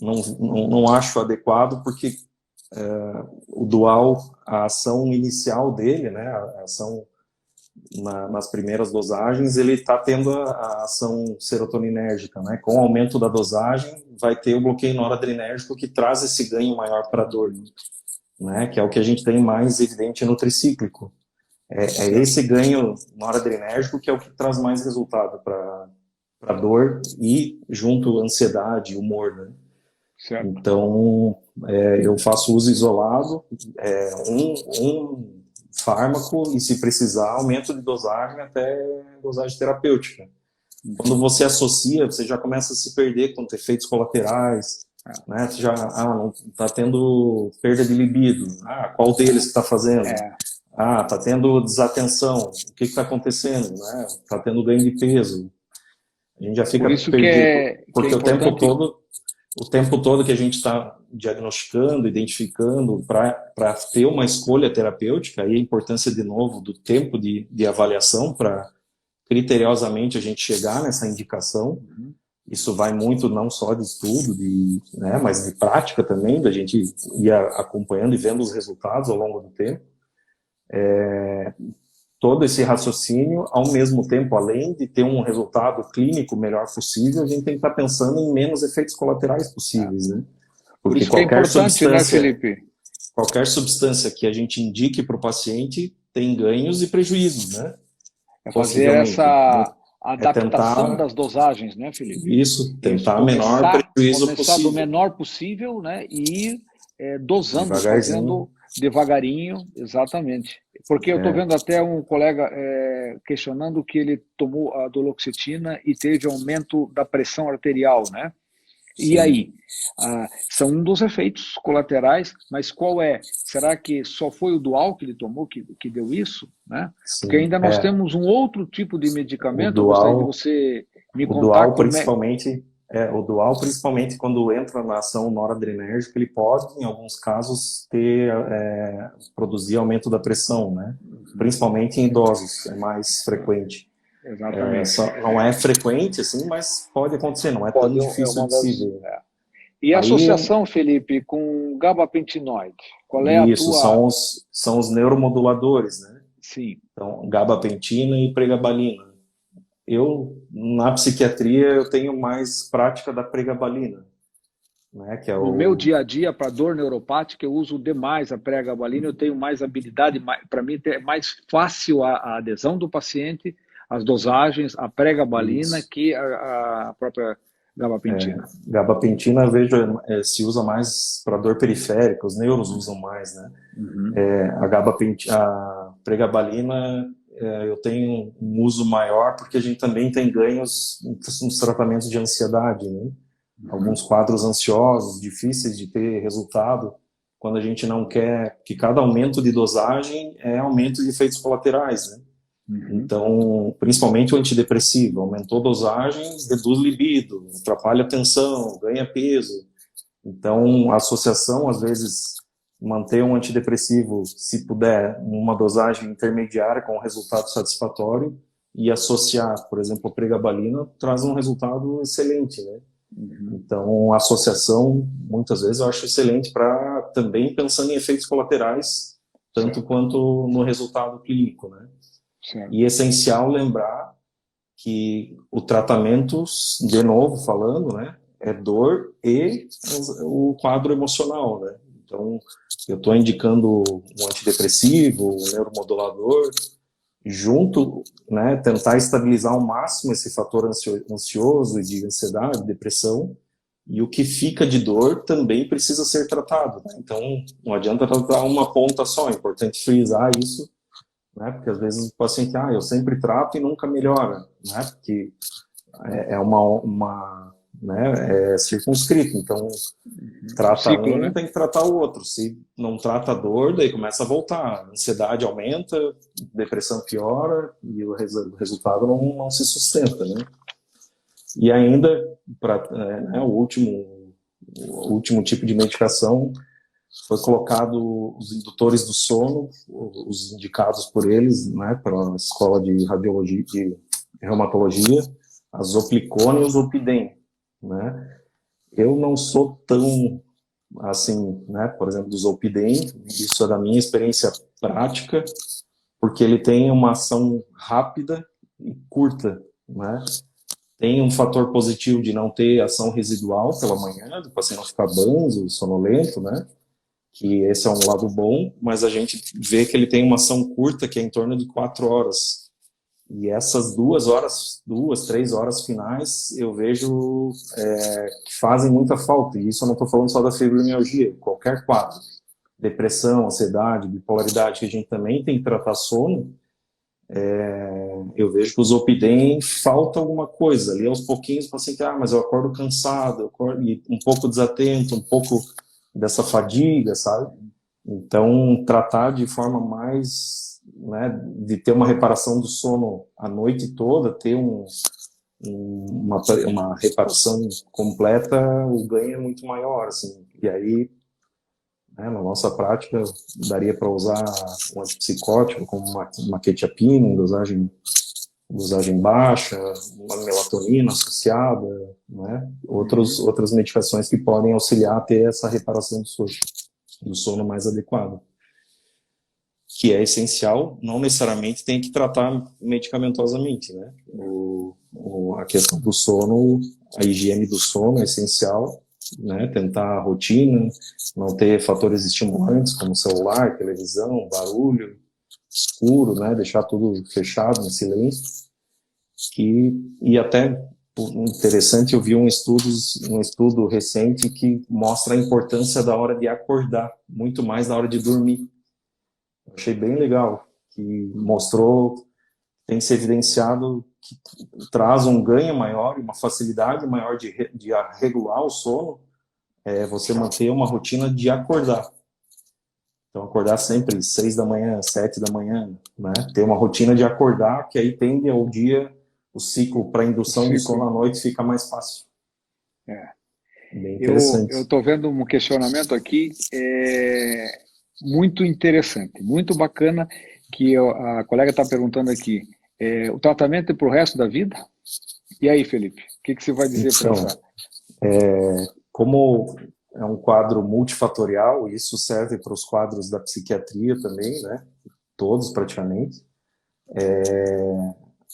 não acho adequado, porque o dual, a ação inicial dele, né, a ação nas primeiras dosagens, ele está tendo a ação serotoninérgica, né? Com o aumento da dosagem, vai ter o bloqueio noradrenérgico que traz esse ganho maior para a dor, né? Que é o que a gente tem mais evidente no tricíclico. É esse ganho noradrenérgico que é o que traz mais resultado para a dor e junto ansiedade, humor, né? Certo. Então, eu faço uso isolado, um fármaco e, se precisar, aumento de dosagem até dosagem terapêutica. Quando você associa, você já começa a se perder com efeitos colaterais, né? Você já não está tendo perda de libido. Qual deles que está fazendo? Está tendo desatenção. O que está acontecendo? Né? Está tendo ganho de peso. A gente já fica perdido, porque o tempo todo que a gente está diagnosticando, identificando, para ter uma escolha terapêutica, aí a importância, de novo, do tempo de avaliação para criteriosamente a gente chegar nessa indicação. Isso vai muito não só de estudo, né, mas de prática também, da gente ir acompanhando e vendo os resultados ao longo do tempo. Todo esse raciocínio, ao mesmo tempo, além de ter um resultado clínico melhor possível, a gente tem que estar pensando em menos efeitos colaterais possíveis, né? Por isso que é importante, né, Felipe? Qualquer substância que a gente indique para o paciente tem ganhos e prejuízos, né? É fazer essa adaptação das dosagens, né, Felipe? Isso, tentar o menor prejuízo possível. Começar do menor possível, né, e ir dosando, fazendo devagarinho, exatamente. Porque eu estou vendo até um colega questionando que ele tomou a duloxetina e teve aumento da pressão arterial, né? Sim. E aí? São um dos efeitos colaterais, mas qual é? Será que só foi o dual que ele tomou que deu isso? Né? Sim, porque ainda nós temos um outro tipo de medicamento, eu gostaria de você me contar como o dual, principalmente quando entra na ação noradrenérgica, ele pode, em alguns casos, produzir aumento da pressão, né? Principalmente em idosos, é mais frequente. Exatamente. Não é frequente, assim, mas pode acontecer, não é tão Pode, é difícil uma de se das. ver. E a Aí, associação, Felipe, com gabapentinoide? Qual é a isso, tua. são os neuromoduladores, né? Sim. Então, gabapentina e pregabalina. Na psiquiatria, eu tenho mais prática da pregabalina, né? Que é No meu dia a dia, para dor neuropática, eu uso demais a pregabalina, eu tenho mais habilidade, para mim é mais fácil a adesão do paciente, as dosagens, a pregabalina, isso. que a própria gabapentina. Gabapentina, eu vejo, se usa mais para dor periférica, os neuros usam mais, né? Uhum. A pregabalina, eu tenho um uso maior porque a gente também tem ganhos nos tratamentos de ansiedade, né? Alguns quadros ansiosos, difíceis de ter resultado, quando a gente não quer, que cada aumento de dosagem é aumento de efeitos colaterais, né? Uhum. Então, principalmente o antidepressivo, aumentou a dosagem, reduz libido, atrapalha a tensão, ganha peso. Então, a associação, às vezes, manter um antidepressivo, se puder, numa dosagem intermediária com um resultado satisfatório e associar, por exemplo, a pregabalina, traz um resultado excelente, né? Uhum. Então, a associação, muitas vezes, eu acho excelente para também pensando em efeitos colaterais, tanto Certo. quanto no resultado clínico, né? Certo. E é essencial lembrar que o tratamento, de novo falando, né, é dor e o quadro emocional, né? Então, eu estou indicando um antidepressivo, um neuromodulador, junto, né, tentar estabilizar ao máximo esse fator ansioso e de ansiedade, depressão, e o que fica de dor também precisa ser tratado, né? Então, não adianta tratar uma ponta só, é importante frisar isso, né? Porque às vezes o paciente, eu sempre trato e nunca melhora, né? Porque é né, é circunscrito, então Um trata ciclo, um, né? tem que tratar o outro. Se não trata a dor, daí começa a voltar, a ansiedade aumenta, depressão piora e o resultado não se sustenta, né? E ainda, né, o último tipo de medicação foi colocado os indutores do sono, os indicados por eles, né, pela escola de radiologia, de reumatologia, a Zoplicona e o Zolpidem, né? Eu não sou tão assim, né, por exemplo, do Zolpidem, isso é da minha experiência prática, porque ele tem uma ação rápida e curta, né? Tem um fator positivo de não ter ação residual pela manhã, do paciente não ficar banzo, sonolento, né? Que esse é um lado bom, mas a gente vê que ele tem uma ação curta, que é em torno de 4 horas. E essas 2 horas, 3 horas finais, eu vejo que fazem muita falta. E isso eu não estou falando só da fibromialgia, qualquer quadro. Depressão, ansiedade, bipolaridade, que a gente também tem que tratar sono, eu vejo que o Zolpidem falta alguma coisa. Ali aos pouquinhos o paciente, mas eu acordo cansado, eu acordo um pouco desatento, um pouco dessa fadiga, sabe? Então, tratar de forma mais, né, de ter uma reparação do sono a noite toda, ter uma reparação completa, o ganho é muito maior, assim. E aí, né, na nossa prática, daria para usar um antipsicótico, como uma quetiapina, em dosagem baixa, uma melatonina associada, né? Outras medicações que podem auxiliar a ter essa reparação do sono mais adequado, que é essencial, não necessariamente tem que tratar medicamentosamente, né? A questão do sono, a higiene do sono é essencial, né? Tentar a rotina, não ter fatores estimulantes como celular, televisão, barulho, escuro, né? Deixar tudo fechado, em silêncio. E até interessante, eu vi um estudo recente que mostra a importância da hora de acordar, muito mais da hora de dormir. Eu achei bem legal, que mostrou, tem se evidenciado que traz um ganho maior, uma facilidade maior de regular o sono, você manter uma rotina de acordar. Então, acordar sempre 6 da manhã, 7 da manhã, né? Ter uma rotina de acordar, que aí tende ao dia, o ciclo para indução do sono à noite fica mais fácil. É. Bem Eu interessante. estou vendo um questionamento aqui muito interessante, muito bacana, que a colega está perguntando aqui. o tratamento é para o resto da vida? E aí, Felipe, o que você vai dizer para Então, essa? como é um quadro multifatorial, isso serve para os quadros da psiquiatria também, né? Todos praticamente.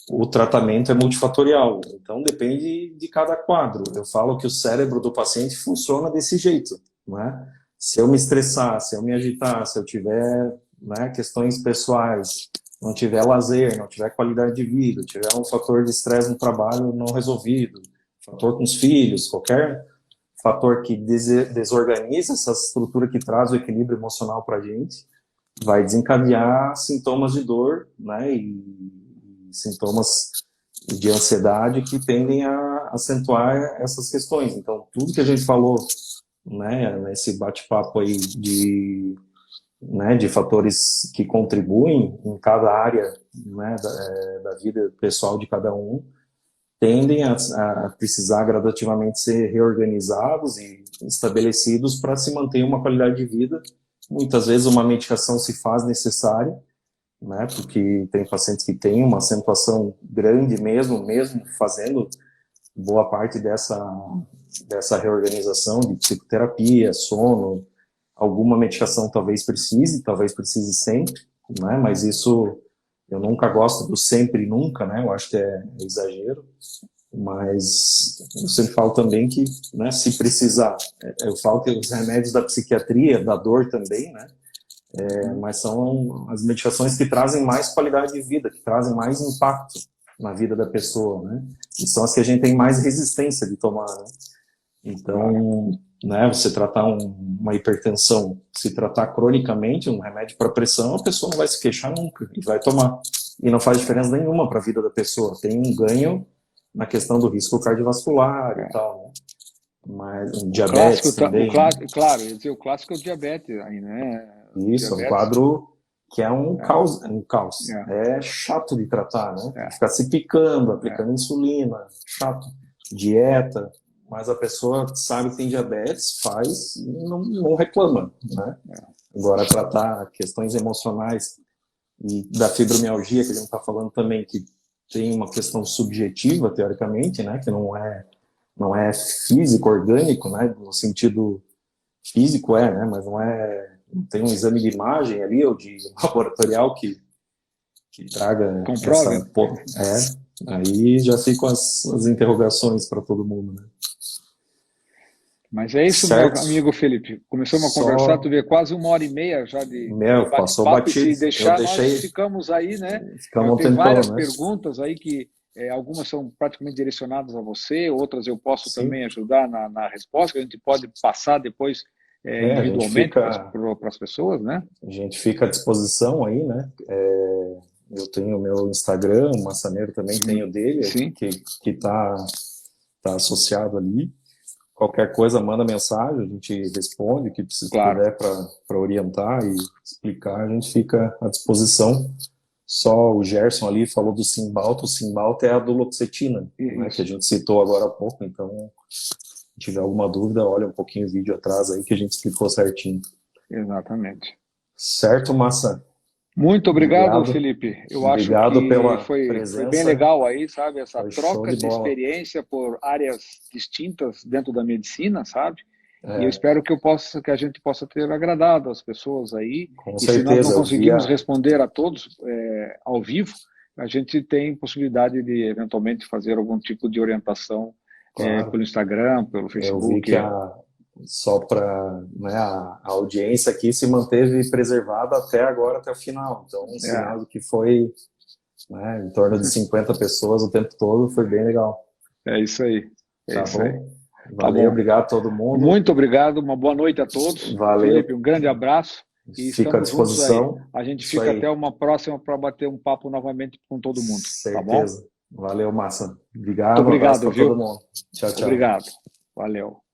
O tratamento é multifatorial, então depende de cada quadro. Eu falo que o cérebro do paciente funciona desse jeito, né? Se eu me estressar, se eu me agitar, se eu tiver, né, questões pessoais, não tiver lazer, não tiver qualidade de vida, tiver um fator de estresse no trabalho não resolvido, fator com os filhos, qualquer fator que desorganiza essa estrutura que traz o equilíbrio emocional para a gente, vai desencadear sintomas de dor, né, e sintomas de ansiedade que tendem a acentuar essas questões. Então, tudo que a gente falou, né, nesse bate-papo aí de fatores que contribuem em cada área, né, da vida pessoal de cada um, tendem a precisar gradativamente ser reorganizados e estabelecidos para se manter uma qualidade de vida. Muitas vezes uma medicação se faz necessária, né, porque tem pacientes que têm uma acentuação grande mesmo fazendo boa parte dessa reorganização de psicoterapia, sono, alguma medicação talvez precise sempre, né, mas isso eu nunca gosto do sempre e nunca, né, eu acho que é exagero, mas eu sempre falo também que, né, se precisar, eu falo que os remédios da psiquiatria, da dor também, né, mas são as medicações que trazem mais qualidade de vida, que trazem mais impacto na vida da pessoa, né? E são as que a gente tem mais resistência de tomar, né? Então, né, você tratar uma hipertensão, se tratar cronicamente, um remédio para pressão, a pessoa não vai se queixar nunca e vai tomar. E não faz diferença nenhuma para a vida da pessoa. Tem um ganho na questão do risco cardiovascular e tal, né? Mas um diabetes também. Claro, o clássico é o diabetes aí, né? Isso, é um quadro que é um caos. É chato de tratar, né? Ficar se picando, aplicando insulina, chato. Dieta, mas a pessoa sabe que tem diabetes, faz e não reclama, né? Agora, tratar questões emocionais e da fibromialgia, que a gente está falando também, que tem uma questão subjetiva, teoricamente, né? Que não é físico, orgânico, né? No sentido físico né? Mas não tem um exame de imagem ali, ou de laboratorial que traga comprove. Aí já ficam as interrogações para todo mundo, né? Mas é isso, certo, meu amigo Felipe. Começamos a conversar, tu vê, quase 1h30 já de passou batido. Se deixar, nós ficamos aí, né? Ficamos tem várias perguntas aí que algumas são praticamente direcionadas a você, outras eu posso também ajudar na resposta, que a gente pode passar depois individualmente para as pessoas, né? A gente fica à disposição aí, né? Eu tenho o meu Instagram, o Massaneiro também tem o dele, que tá associado ali. Qualquer coisa, manda mensagem, a gente responde, o que puder para orientar e explicar, a gente fica à disposição. Só o Gerson ali falou do Cymbalta, o Cymbalta é a duloxetina, né, que a gente citou agora há pouco, então, se tiver alguma dúvida, olha um pouquinho o vídeo atrás aí que a gente explicou certinho. Exatamente. Certo, Massa? Muito obrigado, Felipe. Eu acho que foi bem legal aí, sabe? Essa troca de experiência por áreas distintas dentro da medicina, sabe? E eu espero que a gente possa ter agradado as pessoas aí. Com e certeza, se nós não conseguimos responder a todos ao vivo, a gente tem possibilidade de eventualmente fazer algum tipo de orientação pelo Instagram, pelo Facebook. Eu vi que só para a audiência aqui se manteve preservada até agora, até o final. Então, um sinal que foi em torno de 50 pessoas o tempo todo, foi bem legal. É isso aí. Tá bom? Valeu, obrigado a todo mundo. Muito obrigado, uma boa noite a todos. Valeu. Felipe, um grande abraço. E fica à disposição. A gente fica até uma próxima para bater um papo novamente com todo mundo. Certeza. Tá bom? Valeu, Massa. Obrigado. Muito obrigado, para todo mundo. Tchau, tchau. Obrigado. Valeu.